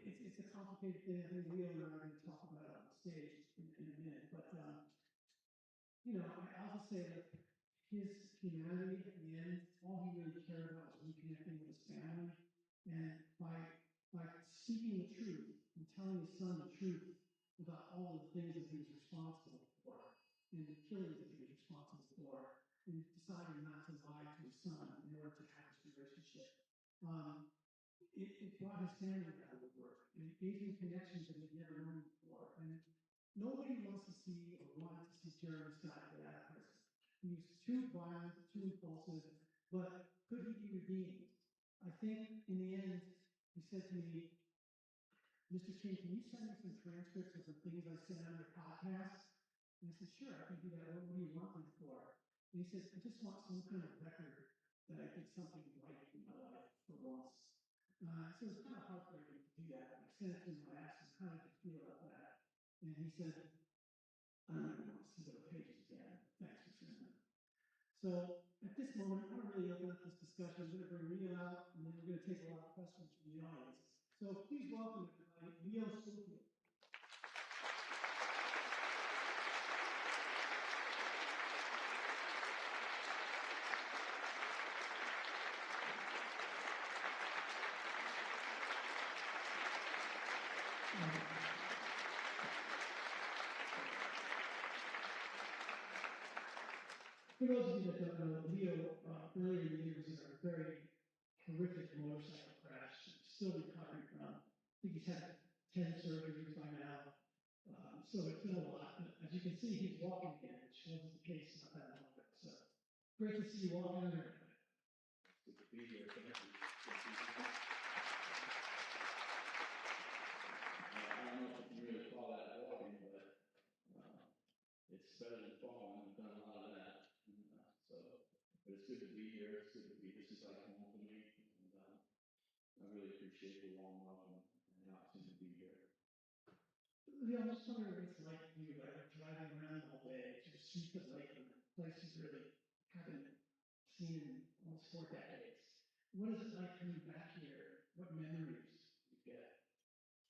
it's a complicated thing. I think Leo and I are going to talk about it on stage in a minute. But, I'll just say that his humanity at the end, all he really cared about was reconnecting with his family. And by speaking the truth and telling his son the truth about all of the things that he was responsible for and the killings that he was responsible for, and deciding not to lie to his son in order to have this relationship. It brought his family out of the work, and it gave him connections that he'd never known before. And nobody wants to see or wanted to see Jeremy Scott get out of prison. He was too violent, too impulsive, but could he be redeemed? I think in the end, he said to me, Mr. King, can you send me some transcripts of some things I said on your podcast? And I said, sure, I can do that. What do you want them for? And he says, I just want some kind of record that I did something right in my life for once. So it's kind of heartbreaking to do that. I sent it to him, I asked him, how did you feel about that? And he said, I don't even want to see those pages again. Thanks for sending them. So at this moment, I want to really open up this discussion. I'm going to bring Leo out, and then we're going to take a lot of questions from the audience. So please welcome everybody, Leo Schofield. For those of you that don't know, Leo, earlier in the year was in a very horrific motorcycle crash, still recovering from. I think he's had 10 surgeries by now. So it's been a lot. But as you can see, he's walking again, which wasn't the case not that long ago. So great to see you walking out here. Good to be here. Thank you. I don't know if you can really call that walking, but it's better than falling. I've done a lot of that. But it's good to be here. It's good to be. This is like home for me, and I really appreciate the warm welcome and the opportunity to be here. Leo, I'm just wondering what it's like for you, like driving around all day, just sweep the lake and places you really haven't seen in almost 4 decades. What is it like coming back here? What memories you get?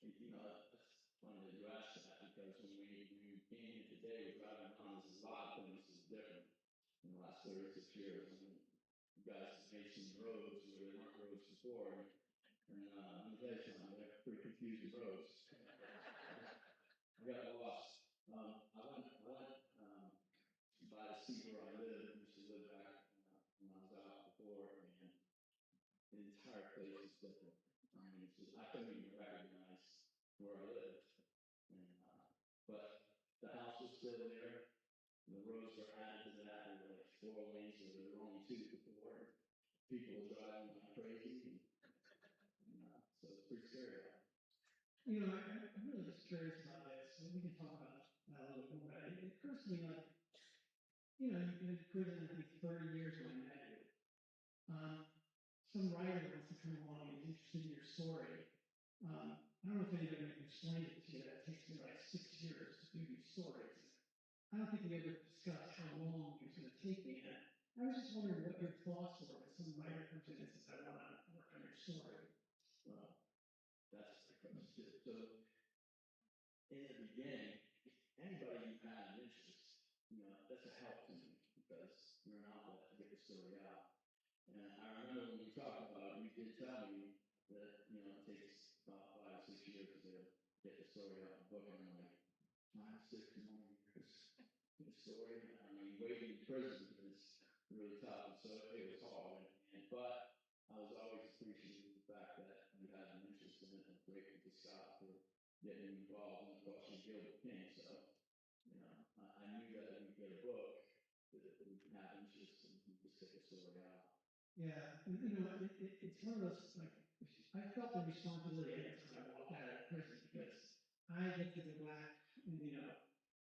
You know, it's funny that you asked that because when we came here today, we're driving around, there's a lot of things that's different in the last 36 years. I mean, you guys have made some roads where there weren't roads before, and let me tell you something, they're pretty confusing roads. I got lost. I went by to see where I live. I used to live back when I was out before, and the entire place is different. I mean, it's just, I couldn't even recognize where I lived. And, but the house was still there. The roads were added to that. There were like 4 lanes, so there were only 2 before. People were driving like crazy. So it's pretty scary. You know, I'm really just curious about this. And we can talk about that a little bit more. But it occurs to me like, you know, you've been in prison, I think, 30 years when I met you. Some writer wants to come along and is interested in your story. I don't know if anybody can explain it to you. That takes me like 6 years to do these stories. I don't think we ever discussed how long it was going to take me. And I was just wondering what your thoughts were when some writer comes in and says, I want to work on your story. Well, that's the question. So, in the beginning, anybody who had an interest, you know, that's a help to me because you're an outlet to get the story out. And I remember when we talked about it, you did tell me that, you know, it takes about 5 or 6 years to get the story out in the book. And I'm like, 5 or 6 more years to get a story? I mean, waiting in prison is really tough. And so it was hard. But I was always appreciative of the fact that you had an interest in it, and grateful to Scott for getting involved. And of course, you Gilbert King. So, you know, I knew that we'd get a book that would have interest and just get the story out. Yeah, and, you know, it's one of those, like, I felt the responsibility every time I walked out of prison because I get to go back and, you know,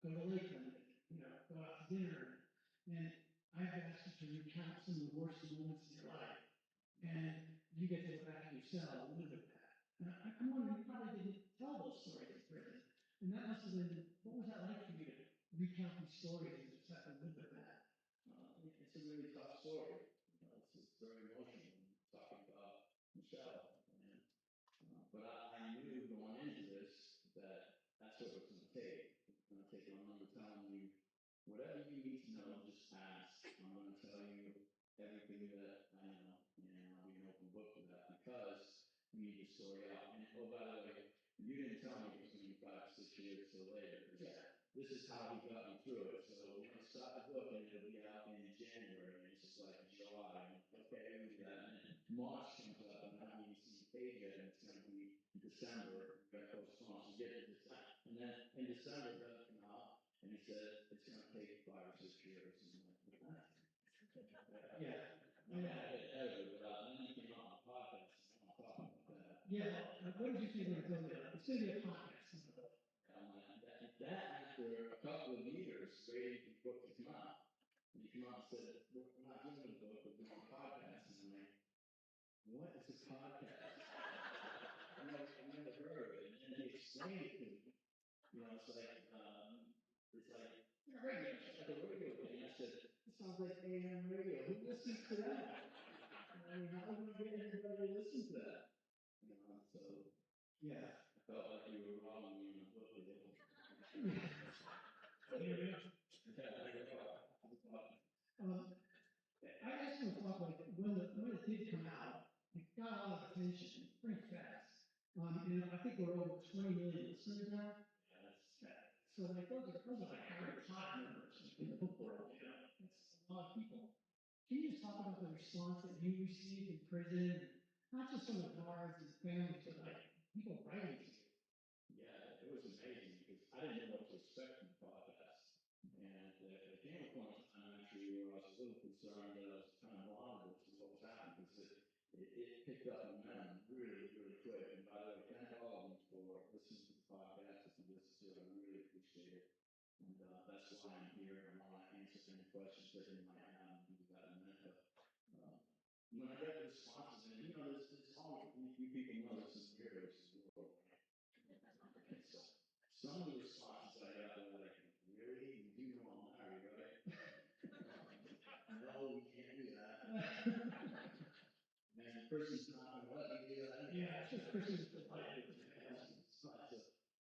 go to Lakeland, you know, go out to dinner, and I've asked you to recount some of the worst moments in your life, and you get to go back in your cell and live with that. And I'm wondering, you probably didn't tell those stories in prison, and that must have been, what was that like for you to recount these stories and just have to live with that? It's a really tough story. You know, it's very emotional talking about Michelle. But I knew going into this that that's what it was going to take. It's going to take. I remember telling you, whatever you need to know, just ask. I'm going to tell you everything that I know, and I'll be an open book for that because you need the story out. And oh, by the way, you didn't tell me it was going to be 5 or 6 years till later. Yeah. This is how he got me through it. So we're going to start the book, and it'll be out in January, and it's just like July. Okay, we do that. And then March comes up, and I haven't even seen the page yet, and it's going to be December. We've got to postpone. So get it to December. And then in December, it does come out, and he said it's going to take 5 or 6 years. And I'm like, what? Yeah. But then he came on the podcast, and I'm talking about that. Yeah, what did you think when I told you that? it's going to be a podcast. That after a couple of years, waiting for the book to come out, and he came out and said, "We're not doing a book, we're doing a podcast." And I'm like, "What is a podcast?" I never heard of it. And then he explained it to me. It's like radio. It's like a radio thing. I said, "It sounds like AM radio. Who listens to that? I mean, how are we going to get everybody to listen to that?" So yeah, I felt like you were wrong when you looked at it. I just want to talk like when it did come out, it got a lot of attention pretty fast. I think we're over 20 million listeners now. So like those are like our top numbers in the book world. It's a lot of people. Can you just talk about the response that you received in prison, not just from the guards and families, but like people writing to you? Yeah, it was amazing because I didn't know what to expect from the podcast. And there came a point in time actually where I was a little concerned that I was kind of vulnerable to what was happening because it picked up momentum really, really quick. And by the way, thank all of you for listening to the podcast. If you listen to it, I really appreciate it. And that's why I'm here. I want to answer any questions that you might have and do that in a minute. But when I got the responses, and there's always, you people know this is weirdos in the world, right? So some of the responses I got were like, "Really? You do know I'm married, right?" "No, we can't do that." "Man, the person's not going to let me do that." Yeah, it's just Christians for life.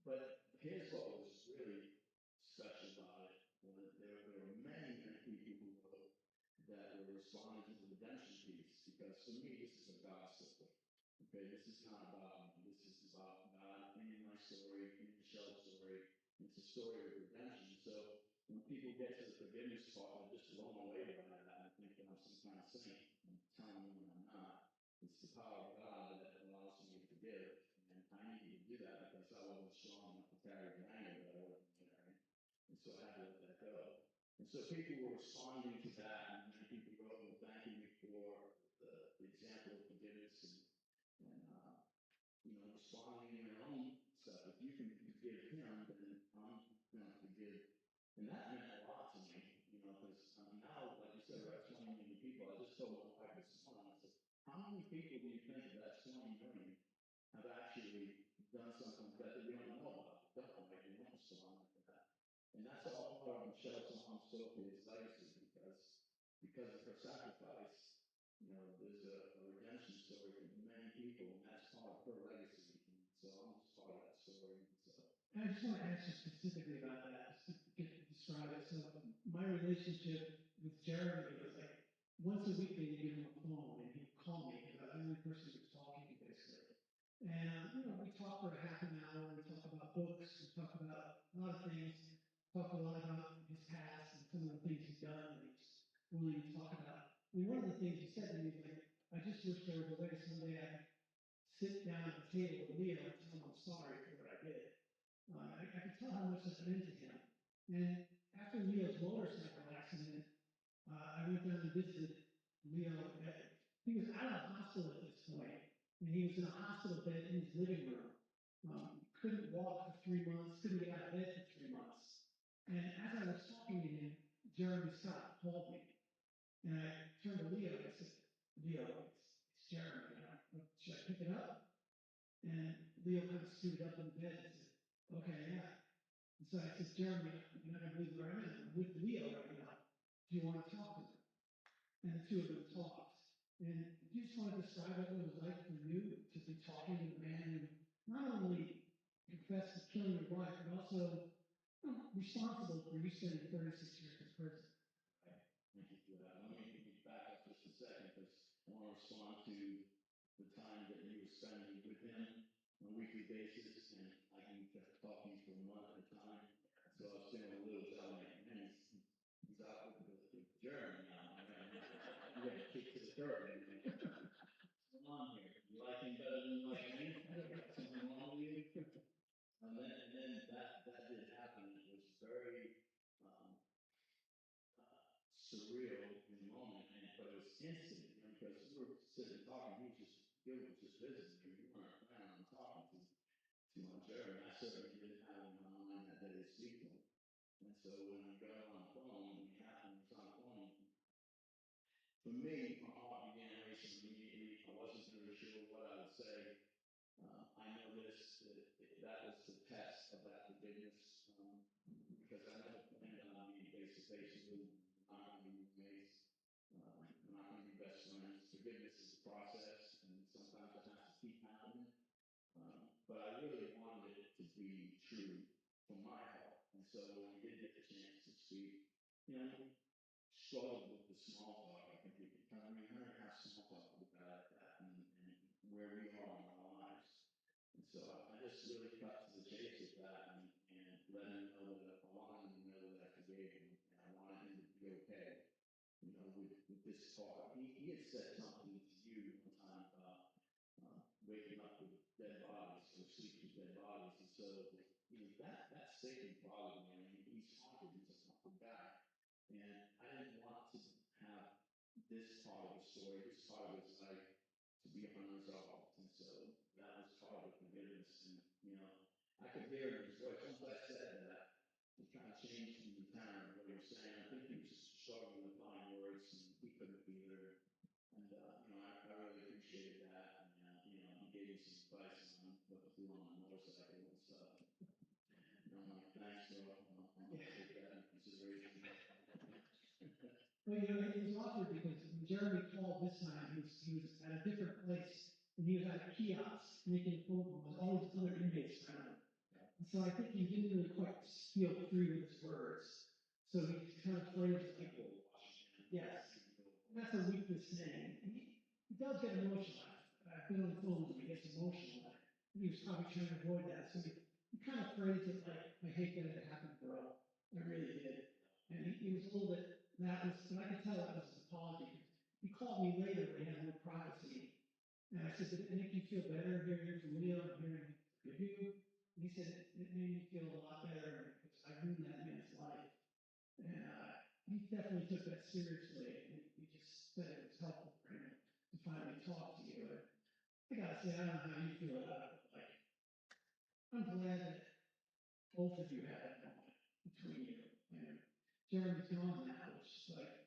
But here's what was really special about it. There were many, many people who wrote that were responding to the redemption piece because for me, this is a God story. Okay, this is not about me. This is about God in my story, in Michelle's story. It's a story of redemption. So when people get to the forgiveness part, they're just blown away by that. I think that I'm some kind of saint. I'm telling you I'm not. It's the power of God that allows me to forgive. And I needed to do that because I wasn't strong enough to carry the anger that I wasn't carrying. And so I had to let that go. And so people were responding to that, and many people wrote and thanking me for the example of forgiveness and responding in their own stuff. If you can forgive him, then I'm going to forgive. And that meant a lot to me, because now, like you said, we're at 20 million people. I just told my wife this morning, I said, "How many people do you think of that 20 million have actually done something like that we don't know about? Don't know, they don't respond like that." And that's all part of Michelle's mom Sophia's legacy because of her sacrifice. There's a redemption story for many people, and that's part of her legacy. And so I'm just part of that story. So I just want to ask you specifically about that, just to describe it. So my relationship with Jeremy was like once a week they'd give him a phone and he'd call me because I was the only person who was talking basically. And we talk for a half an hour, we talk about books, we talk about a lot of things, talk a lot about his past and some of the things he's done that he's willing to talk about. And one of the things he said to me was like, "I just wish there was a way someday I could sit down at the table with Leo and tell him I'm sorry for what I did." I could tell how much that meant to him. And after Leo's motorcycle accident, I went down and visited Leo. He was out of the hospital at this point, and he was in a hospital bed in his living room. Couldn't walk for 3 months, couldn't get out of bed for 3 months. And as I was talking to him, Jeremy Scott called me. And I turned to Leo and I said, "Leo, it's Jeremy. Should I pick it up?" And Leo kind of scooted up in bed and said, "Okay, yeah." And so I said, "Jeremy, you're not going to believe where I am. I'm with Leo right now. Do you want to talk to him?" And the two of them talked. And do you just want to describe what it was like for you to be talking to a man who not only confessed to killing your wife, but also responsible for you spending 36 years in prison? thank you for that. Let me back up just a second because I want to respond to the time that you were spending with him on a weekly basis, and I can talk to you for a month at a time. So I was feeling a little jealous. Man, he's out with Jeremy now. I'm getting kicked to the curb. What's on here? You like him better than you like me? Something wrong with you? And then that did happen. It was very surreal in the moment, but it was instant, because we were sitting talking. Gilbert was just visiting. You weren't planning on talking to my certainly didn't have it in my mind that day to speak to him. And so when I got him on the phone, and he happened to be on the phone, for me, my heart began racing immediately. I wasn't really sure what I would say. I know this, that was the test of that forgiveness, because I never planned on being face to face with him. We're not going to be roommates. We're not going to be best friends. Forgiveness is a process, and sometimes it has to keep happening. But I really wanted it to be true for my heart. And so when we did get the chance to speak, you know, we struggled with the small talk. I think we kind of learned how small talk about that and where we are in our lives. And so I just really cut to the chase with that and let him know that I wanted him to know that I forgave him and I wanted him to be okay. You know, with this talk. He had said something to you one time about waking up with dead bodies or sleeping with dead bodies. And so, you know, that sticking bothered me. I mean, he's haunted. He's a haunted guy. And I didn't want to have this part of the story, this part of his life, to be unresolved. And so that was part of the forgiveness. And, you know, I could hear in his voice, once I said that, it kind of changed in the tenor of what he was saying. I think he was struggling to find words and he couldn't either. And, you know, I really appreciated that. And, you know, he gave me some advice on what to do on my motorcycle and stuff. And I'm like, thanks, bro. I'm going to take that into consideration. Well, you know, it was awkward because when Jeremy called this time, he was at a different place, and he was at a kiosk making a phone call with all these other inmates around him. And so I think he didn't really quite feel free with his words. So he kind of phrased it like, yes, that's a weakness thing. And he does get emotional. I've been on the phone when he gets emotional. He was probably trying to avoid that. So he kind of phrased it like, I hate that it happened, bro. I really did. And he was a little bit, that was, and I could tell that was his apology. He called me later when he had more privacy. And I said, did it make you feel better hearing from Leo and hearing him forgive you? And he said, it made me feel a lot better because I ruined that man's life. And he definitely took that seriously. And he just said it was helpful for him to finally talk to you. And I gotta say, I don't know how you feel about it, but like, I'm glad that both of you had that moment between you. And Jeremy's gone now, which is like,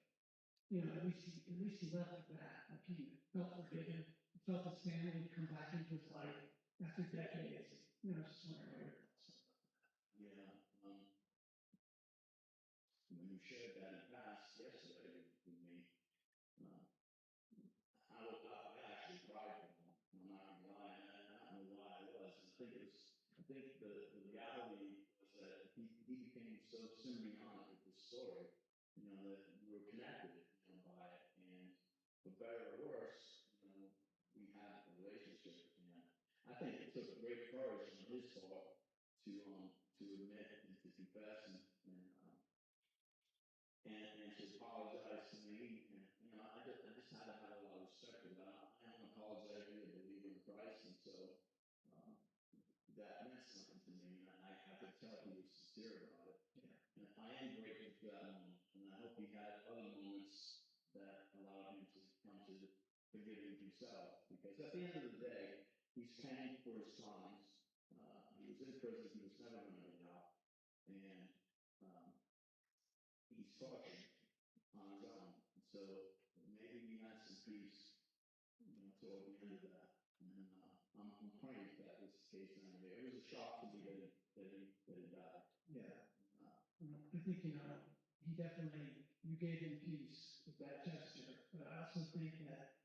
you know, at least he left like that. Like he felt forgiven, he felt his family come back into his life after decades. You know, just wondering what your thoughts are. Yeah. When you shared that in past yesterday with me, I actually cried for him. I'm not gonna lie, and I don't know why I was. I think the reality was that he became so symbiotic with this story, you know, that we were connected, you know, by it. And for better or worse, you know, we had a relationship. And I think it took great courage on his part to admit and to confess and to apologize to me. And you know, I just had to have a lot of respect for that. I am apologetic and believe in Christ, and so that meant something to me. And I could tell he was sincere about it. Yeah. And I am grateful for that moment. And I hope he had other moments that allowed him to come to forgiving himself. Because at the end of the day, he's paying for his crimes. He was in prison. He was never going to get out. And he's tortured on his own. So maybe he had some peace, you know, toward the end of that. And I'm praying that that was the case anyway. It was a shock to me that he died. Yeah. I think, you know, he definitely, you gave him peace with that gesture. But I also think that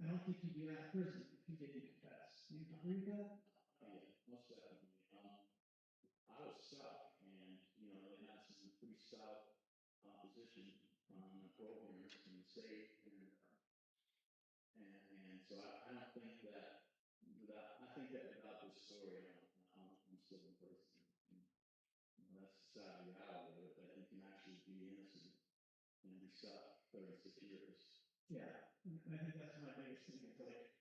I don't think he'd be out of prison if he didn't confess. Do you agree with that? Yeah, most definitely. I was stuck, and you know, they had some pretty stout opposition from the programs in the state, and so I don't think that without this story, I'm still in prison. You know, that's the sad reality of it, that you can actually be innocent and be stuck 36 years. Yeah, and I think that's my biggest thing. It's like,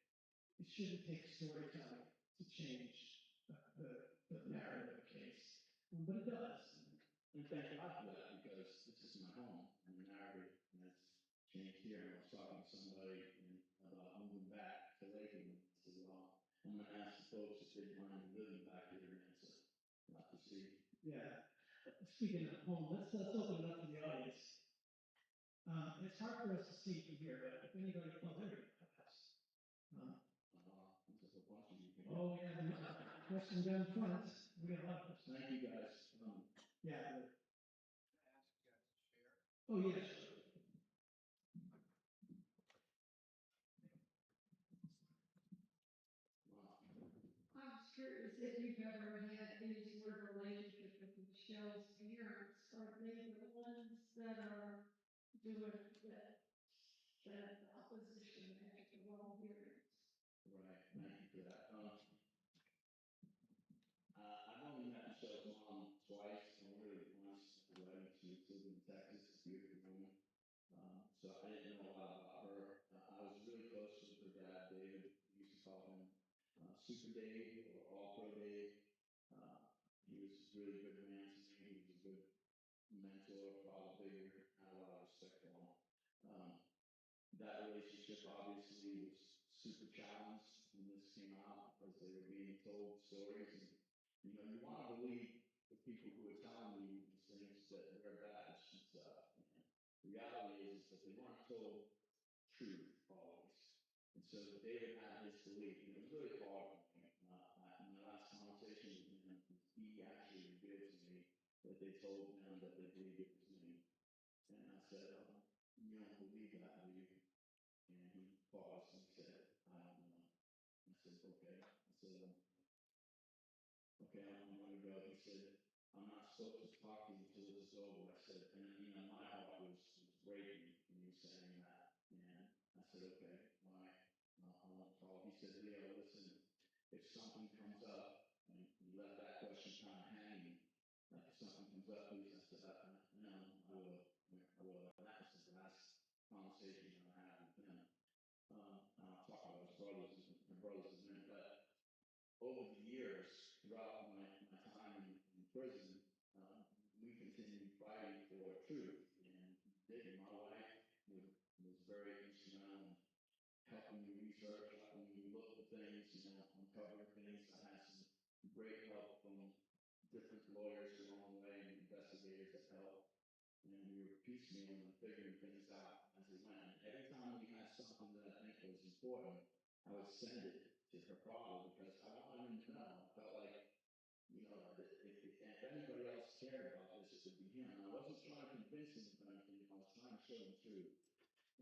it shouldn't take storytelling to change the narrative of the case. But it does. And thank God for that, because this is my home, and the narrative has changed here. And I was talking to somebody about moving back to Lakeland. I said, well, I'm going to ask the folks if they mind living back here again. So Yeah. Speaking of home, let's open it up to the audience. It's hard for us to see from here, but if anybody, oh, there we go. There's a bunch of you. Oh, yeah, there's a question down front. We got a lot of questions. Thank you guys. Yeah. Oh, yes. I'm curious if you've ever had any sort of relationship with Michelle's parents. Are they the ones that are doing that opposition after all hearings? Right, thank you for that. I've only met Michelle's mom twice, and really once at the wedding. She was living in Texas, a beautiful woman. So I didn't know a lot about her. I was really close with her dad, David. We used to call him Super Dave or All Pro Dave. He was a really good man to me. He was a good mentor, father figure. I had a lot of respect for him. That relationship obviously was super challenged when this came out because they were being told stories. And, you want to believe the people who are telling you these things that they're bad and stuff. And the reality is that they weren't told truth always. And so David had his belief, and it was really hard for me. In my last conversation with him, he actually revealed to me that they told him that they believed it was me. And I said, you don't believe that, do you? And he paused and said, I don't know. I said, okay. I said, okay, I'm going to go. He said, I'm not supposed to talk to you until this is over. I said, and my heart was breaking when you were saying that. And I said, okay, why? I won't talk. He said, Leo, listen, if something comes up, and he left that question kind of hanging, like if something comes up, please, I said, no, I will. I will. And that was the last conversation I had with him. I'll talk about his brothers in a minute, but over the years, throughout my time in prison, we continued fighting for truth. And Dick, my wife, was very instrumental in helping me research, helping me look at things, uncover things. I had some great help from different lawyers along the way and investigators that helped. And we were piecemeal and figuring things out as we went. And every time we had something that I think was important, I would send it to her father because I wanted him to know. I felt like, if anybody else cared about this, it would be him. And I wasn't trying to convince him of anything. I was trying to show him the truth.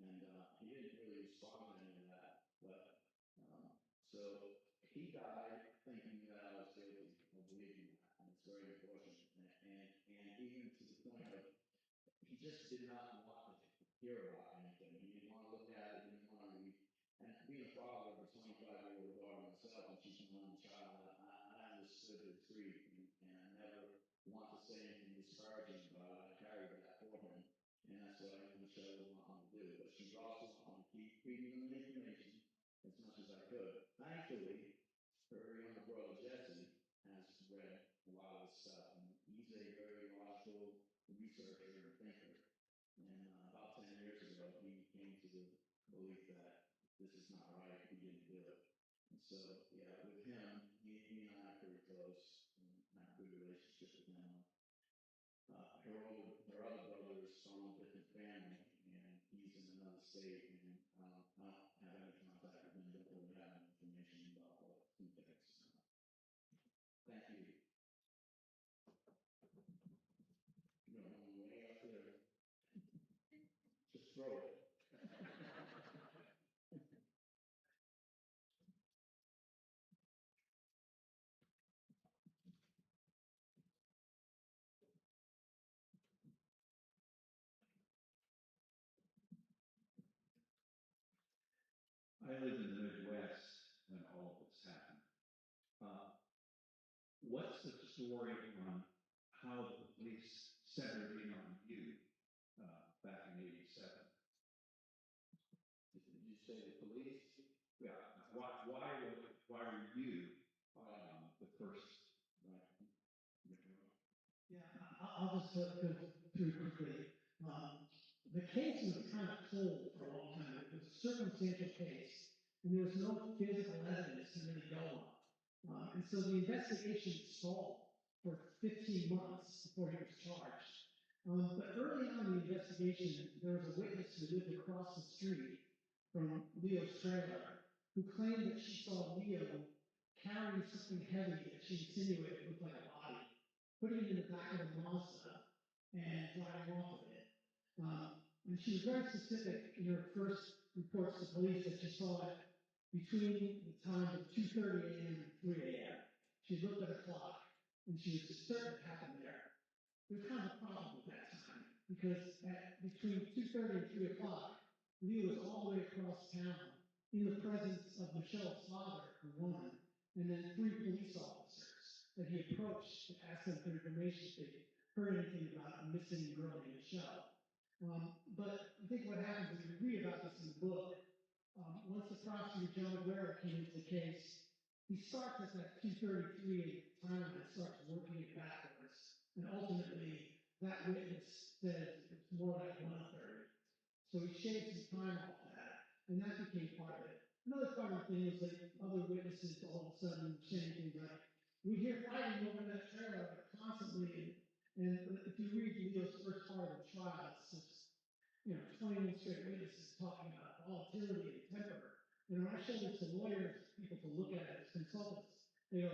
And he didn't really respond to any of that. But so he died thinking that I was guilty of believing that. And it's very unfortunate. And even to the point of he just did not want to hear about anything. He didn't want to look at it. He didn't want to read. And being a father of a 25-year-old daughter myself, and she's my only child, I understood his grief, and I never want to say anything disparaging about it. I carried that for him, and that's what I knew Michelle would want me to do. But she also wanted to keep feeding them the information as much as I could. Thankfully, her younger brother Jesse has read a lot of this stuff, and he's a very logical researcher and thinker. And about 10 years ago, he came to the belief that this is not right. He didn't do it. And so, yeah, with him, he and I are pretty close and have a good relationship with him. Her other brother is from a different family, and he's in another state, and I don't have any contact with him. Don't really have any information about what he thinks. Thank you. Way up there. Just throw it. I lived in the Midwest when all of this happened. What's the story on how the police centered in on you back in '87? Did you say the police? Yeah. Why were you the first? Yeah, I'll just go through quickly. The case was kind of cold for a long time. It was a circumstantial case, and there was no physical evidence to really go on. And so the investigation stalled for 15 months before he was charged. But early on in the investigation, there was a witness who lived across the street from Leo's trailer who claimed that she saw Leo carrying something heavy that she insinuated looked like a body, putting it in the back of a Mazda and driving off with it. And she was very specific in her first reports to police that she saw it between the time of 2:30 a.m. and 3 a.m. She looked at a clock, and she was certain it happened there. There's kind of a problem with that time, because between 2:30 and 3 o'clock, Leo was all the way across town in the presence of Michelle's father, the woman, and then 3 police officers that he approached to ask them for information if they heard anything about a missing girl named Michelle. But I think what happens is we read about this in the book. Once the prosecutor, John Guerra, came into the case, he starts at that 2:33 timeline and starts working it backwards. And ultimately, that witness said it's more like 1:30. So he shaved some time off that, and that became part of it. Another part of the thing was that other witnesses all of a sudden saying things like, we hear fighting over that trailer constantly. And if you read Leo's first part of the trial, it's just, 21 straight witnesses talking about volatility and temper. When I show this to lawyers, people to look at it as consultants, they go,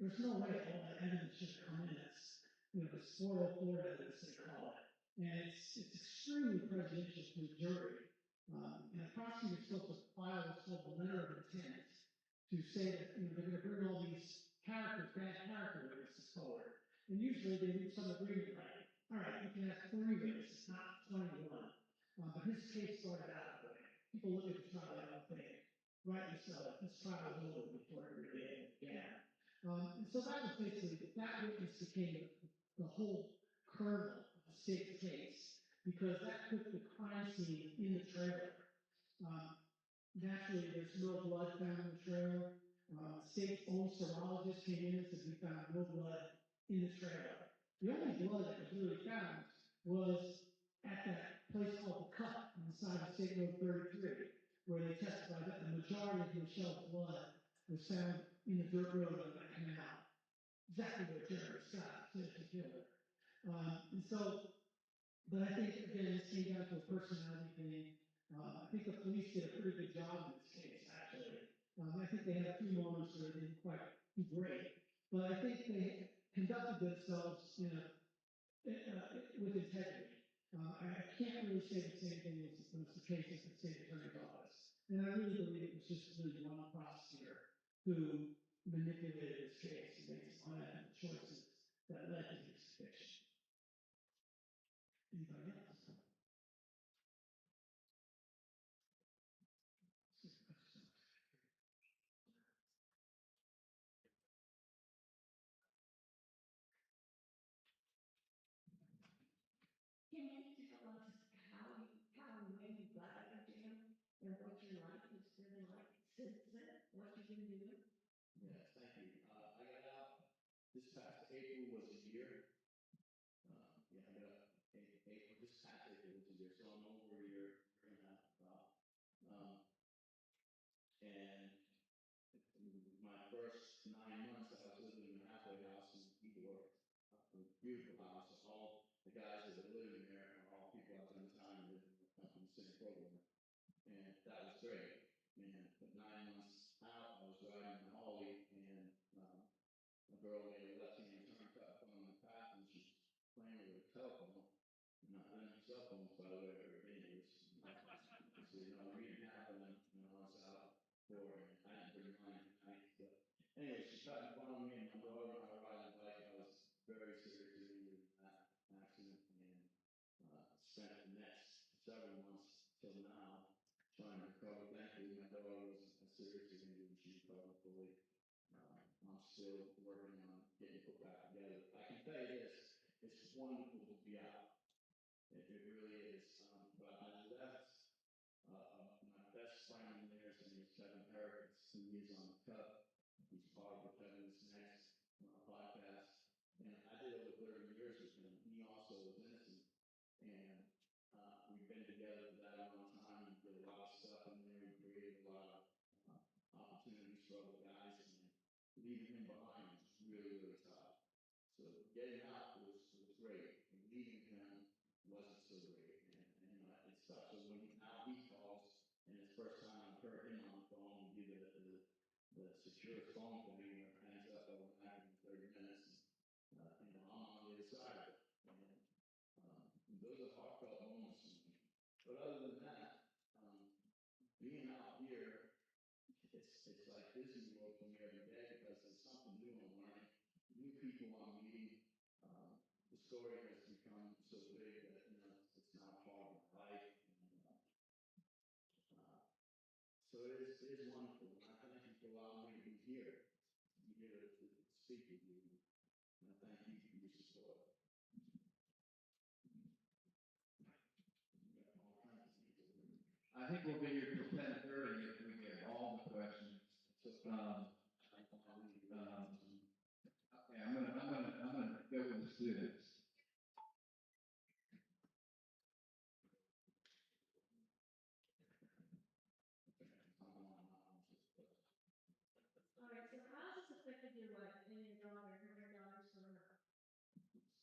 there's no way all that evidence should come in as, this 404 evidence they call it. And it's extremely prejudicial to the jury. And the prosecutor is supposed to file what's called the letter of intent to say that, they're going to bring all these bad character witnesses forward. And usually they reach some agreement, right? All right, you can have 3 witnesses, not 21. But his case started out that way. People look at the trial and think, rightly so, this trial was over before it really began. And so that was basically, that witness became the whole kernel of the state's case, because that put the crime scene in the trailer. Naturally, there's no blood found in the trailer. State's own serologist came in and said we found no blood in the trailer. The only blood that was really found was at that place called the Cut on the side of State Road 33, where they testified that the majority of Michelle's blood was found in the dirt road on that canal. Exactly where Jeremy Scott said to kill her. But I think, again, this came down to a personality thing. I think the police did a pretty good job in this case, actually. I think they had a few moments where they didn't quite do great, but I think they conducted themselves with integrity. I can't really say the same thing was the case at the state attorney's office. And I really believe it was just really one prosecutor who manipulated this case and made some unethical choices that led to his conviction. Anybody else? Can you tell us how and when you got out of jail and what your life has been like since then? What you've been doing? Yes, thank you. I got out this past April was a year. I got out April, this past April was a year, so I'm over a year and a half about. And my first 9 months, I was living in a halfway house in Eagle, a beautiful house. All the guys that are living there are all people I've done time with in the same program. And that was great. And but 9 months out, I was riding in Holly, and a girl made a left-hand turn cut on the path, and she's playing with her cell phone. And cell phones, by the way, are dangerous. So, we didn't have them when I was out for, and I didn't bring mine tonight. But anyway, she cut in front of me, and my daughter and I were riding the bike. I was very seriously injured in that accident, and spent the next several months till now trying to recover. Thankfully, my daughter was seriously injured, and she recovered fully. I'm still working on getting put back together. I can tell you this, it's wonderful to be out. It really is. But I left my best friend in there, his name is Kevin Herrick. He is on the cut. He's part of Kevin's next podcast. And I did over 30 years with him. He also was innocent. And we've been together for that long time. We did a lot of stuff in there. We created a lot of opportunities for other guys. And leaving him behind was really, really tough. stuff. So now he calls, and it's the first time I've heard him on the phone and do the secure phone thing where it hangs up overnight in 30 minutes. I'm on the other side of it. And those are heartfelt moments for me. But other than that, being out here, it's like Disney World for me every day because there's something new I'm learning, new people I'm meeting. The story has become so big that it's now part of my life. So it is wonderful, and I thank you for allowing me to be here to speak with you, and I thank you for your support. I think we'll be here till 10:30 if we get all the questions. I'm gonna go with the students. All right, so how has this affected your life and your daughter and your daughter's growing up?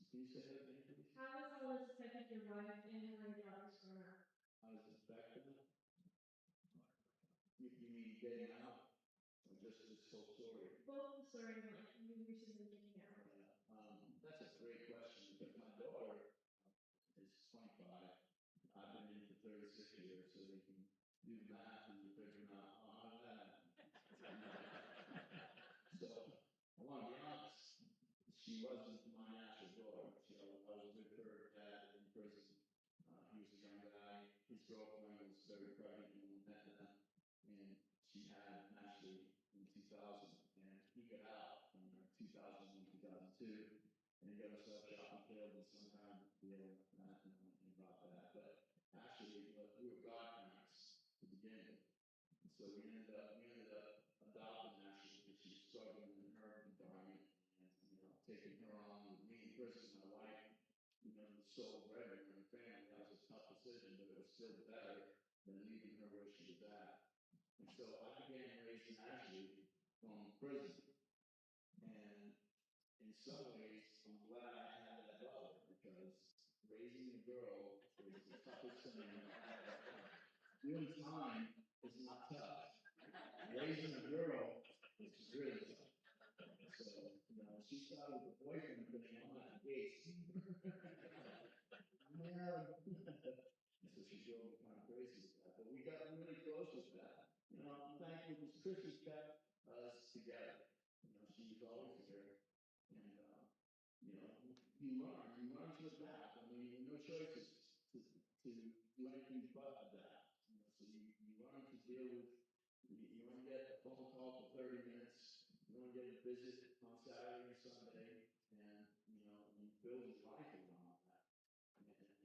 Can you say that again, please? How has all this affected your wife and your daughter's growing up? How does it affect them? You mean getting out? Or just this whole story? Both the story and like you recently getting out. Yeah, that's a great question because my daughter is 25. I've been in for 36 years, so they can do the math and figure out how that. So I want to be honest. She wasn't my natural daughter. I was with her dad in prison. He was a young guy. His girlfriend was very pregnant when we met them, and she had naturally in 2000, and he got out in 2001, 2002, and he got himself shot and killed in some kind of deal and brought that. But actually, we were godparents to begin with, and so we ended up adopting actually because she was struggling in her environment, and taking her on with me in prison. My wife, the sole breadwinner in the family, that was a tough decision, but it was still better than leaving her where she was at. And so I began raising Ashley from prison. And in some ways, I'm glad I had that brother because raising a girl is the toughest thing I've ever done. Doing time is not tough. Raising a girl is really tough. So, she started with the boyfriend thing. I'm not engaged. Yeah. So she drove me kind of crazy with that. But we got really close with that. I'm thankful because Chrissy kept us together. She was always there. And, you learn to adapt. I mean, no choices to do anything but adapt. So you learn to deal with, you want to get a phone call for 30 minutes, you want to get a visit on Saturday or Sunday, and, you build your life around that.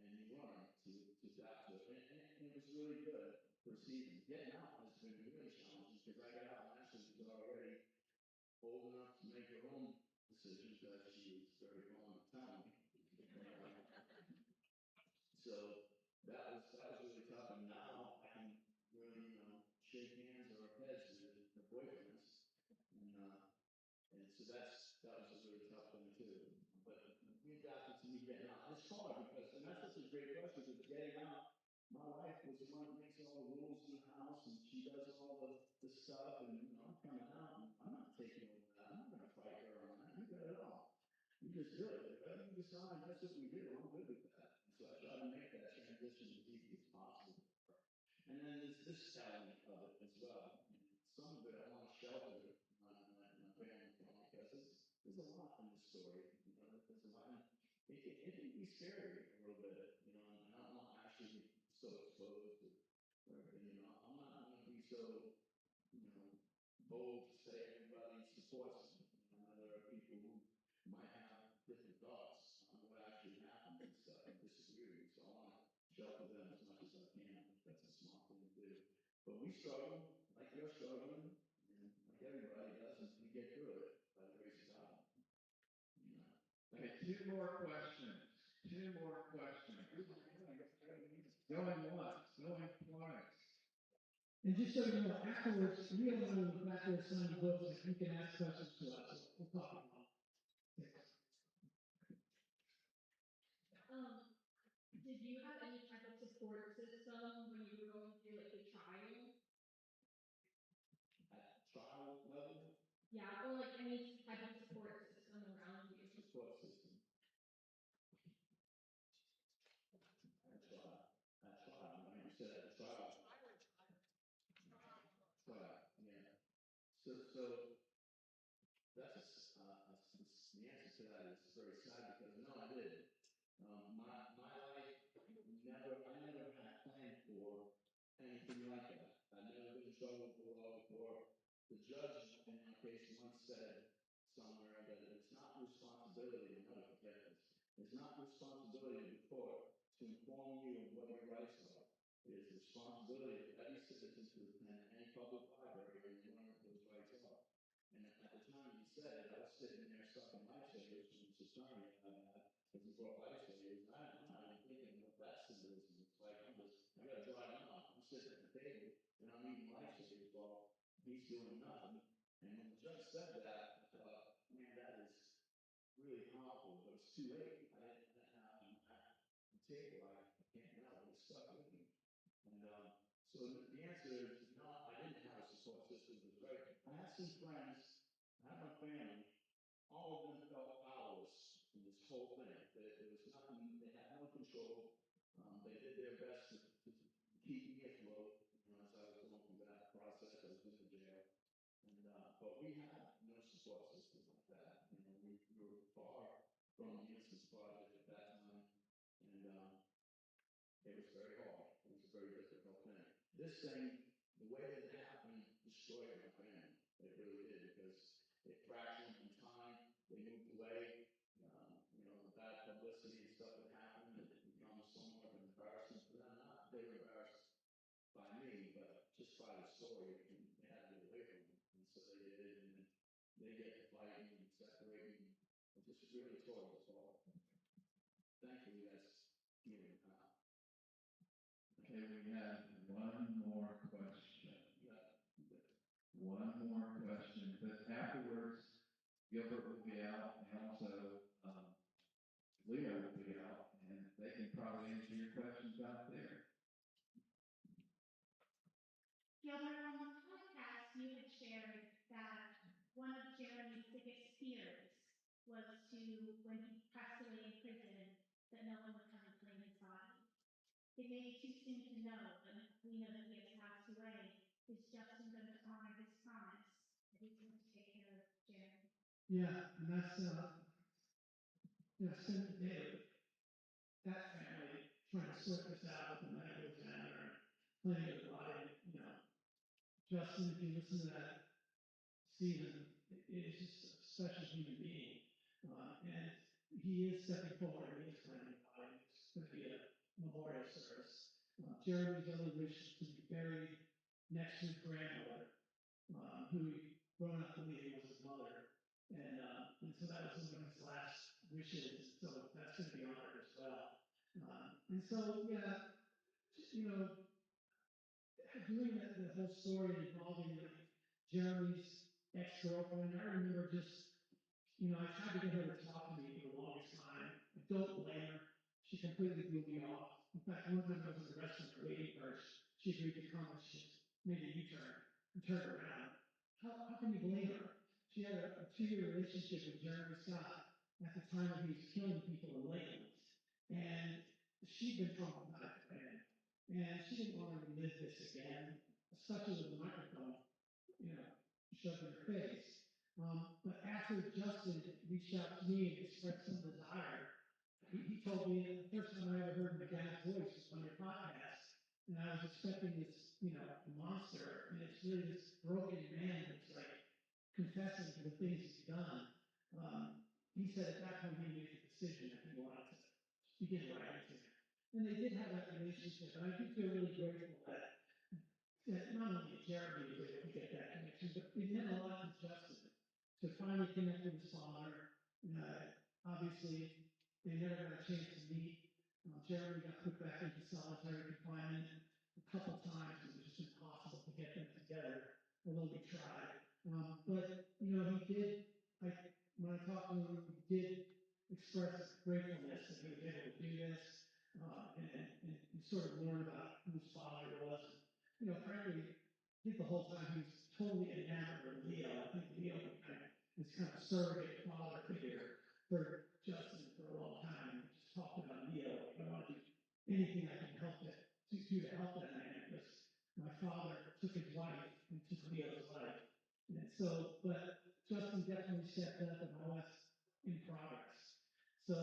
And you learn to adapt to it. And it was really good for a season. Getting out has been really challenging because I got out and Ashley was already old enough to make her own decisions because she was very long time. So that was really tough. And now I can really, shake hands or heads with the boyfriends. And so that was a really tough thing too. But we adapted to me getting out. It's hard because, and that's such a great question, because getting out, my wife was the one that makes all the rules in the house, and she does all the stuff, and I'm coming out, and I'm not taking over that. I'm not going to fight her on that. You got it all. You just do it. Whatever you decide, that's what we do. I'm good with that. And so I try to make that transition as easy as possible. And then there's this element of it as well. Some of it I want to shelter my family from because there's a lot in this story. There's a lot. It can be scary a little bit, and I don't want to actually be so exposed to everything. I'm not going to be so, bold to say everybody supports me. There are people who might have different thoughts on what actually happened and stuff and disagree. So I want to shelter them as much as I can. That's a smart thing to do. But we struggle like you're struggling, and like everybody does, and we get through it by the grace of God. Okay, two more questions. Going once, going twice. And just so you know, afterwards, we don't know the fact that some books, like you can ask questions to us. We'll talk about it. Did you have any type of support system system when you were going through like the trial? At trial level, Yeah, or like any type of support system around you. support system. At trial. When you said at trial. Trial, yeah. So that's the answer to that is very sad because no, I didn't. My life I never had planned for anything like that. I never been in trouble before. The judge in my case once said somewhere that it's not responsibility, and I forget this. It's not responsibility of the court to inform you of what your rights are. It is the responsibility of every citizen to attend any public library and learn what those rights are. And at the time he said it, I was sitting there stuck in lifesavers from this attorney because he brought lifesavers. I'm not even thinking what that symbolism is. Like, I got to drive on. I'm sitting at the table and I'm eating lifesavers while he's doing nothing. And when the judge said that, I thought, man, that is really powerful. But it's too late. I didn't have the table. I can't know. It stuck with me. And so the answer is no, I didn't have a support system. It was right. I had some friends, I had my family, all of them felt powerless in this whole thing. There was nothing, they had no control. They did their best to keep me afloat, as I was going through that process. I was in the jail. And, but we had no support system like that. We were far from the Innocence Project at that time. And it was very hard. It was a very difficult thing. This thing, the way that it happened, destroyed my family. It really did because it fractured in time. They moved away. The bad publicity and stuff that happened, it becomes somewhat of an embarrassment for them. Not they were embarrassed by me, but just by the story. And they had to get away from me. And so they did. And they get to fighting and separating. It just really tore us all. Thankfully, that's healing now. Okay, we have one more question. One more question, but afterwards, Gilbert will be out, and also Leo will be out, and they can probably answer your questions out there. Gilbert, on the podcast, you had shared that one of Jeremy's biggest fears was when he passed away in prison, that no one would come and claim his body. It may be too soon to know, but we know that he has passed away. Is Justin going to honor his promise that he's going to take care of Jeremy? Yeah, and that's, same today. That family trying to sort this out with the medical examiner, plenty of body, Justin, if you listen to that, Stephen is just a special human being. And he is stepping forward, he is claiming the body. It's going to be a memorial service. Jeremy's only wish to be buried next to his grandmother, who he grown up believing was his mother. And so that was one of his last wishes. So that's going to be honored as well. And so, yeah, doing the whole story involving Jeremy's ex-girlfriend, I remember just, I tried to get her to talk to me for the longest time. I don't blame her. She completely blew me off. In fact, one time I was in the restaurant waiting for her. She agreed to come and she made a U-turn and turned around. How can you blame her? She had a 2-year relationship with Jeremy Scott at the time when he was killing people in Lakeland. And she'd been traumatized by him. And she didn't want to relive this again, especially with the microphone, shoved in her face. But after Justin reached out to me and expressed some desire, he told me that the first time I ever heard my dad's voice was on your podcast. And I was expecting this, monster. And it's really this broken man that's like confessing to the things he's done. He said at that point he made the decision that he wanted to begin writing to him. And they did have that relationship. And I do feel really grateful that not only Jeremy was able to get that connection, but it meant a lot to Justin to finally connect with his father. Obviously, they never got a chance to meet. Jeremy got put back into solitary confinement a couple times. It was just impossible to get them together, although we tried. But, he did, when I talked to him, he did express gratefulness that he was able to do this. and you sort of learn about whose father he was. You know, frankly, I think the whole time he was totally enamored with Leo. I think Leo was kind of surrogate father figure for Justin for a long time. We just talked about Leo. I want to do anything I can help it to do to help that man, because my father took his wife and took Leo's life. And so, but Justin definitely stepped up, and all that's in progress. So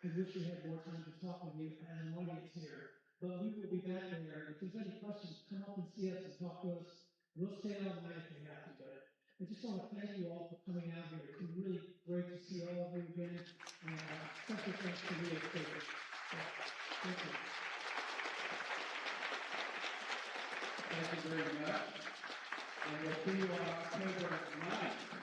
I wish we had more time to talk with you as an audience here, but we will be back there. If there's any questions, come up and see us and talk to us. We'll stay on the night if we have to, but I just want to thank you all for coming out here. It's been really great to see all of you again, and special thanks to Leo State. Thank you. Thank you very much. And we'll see you on October 9th.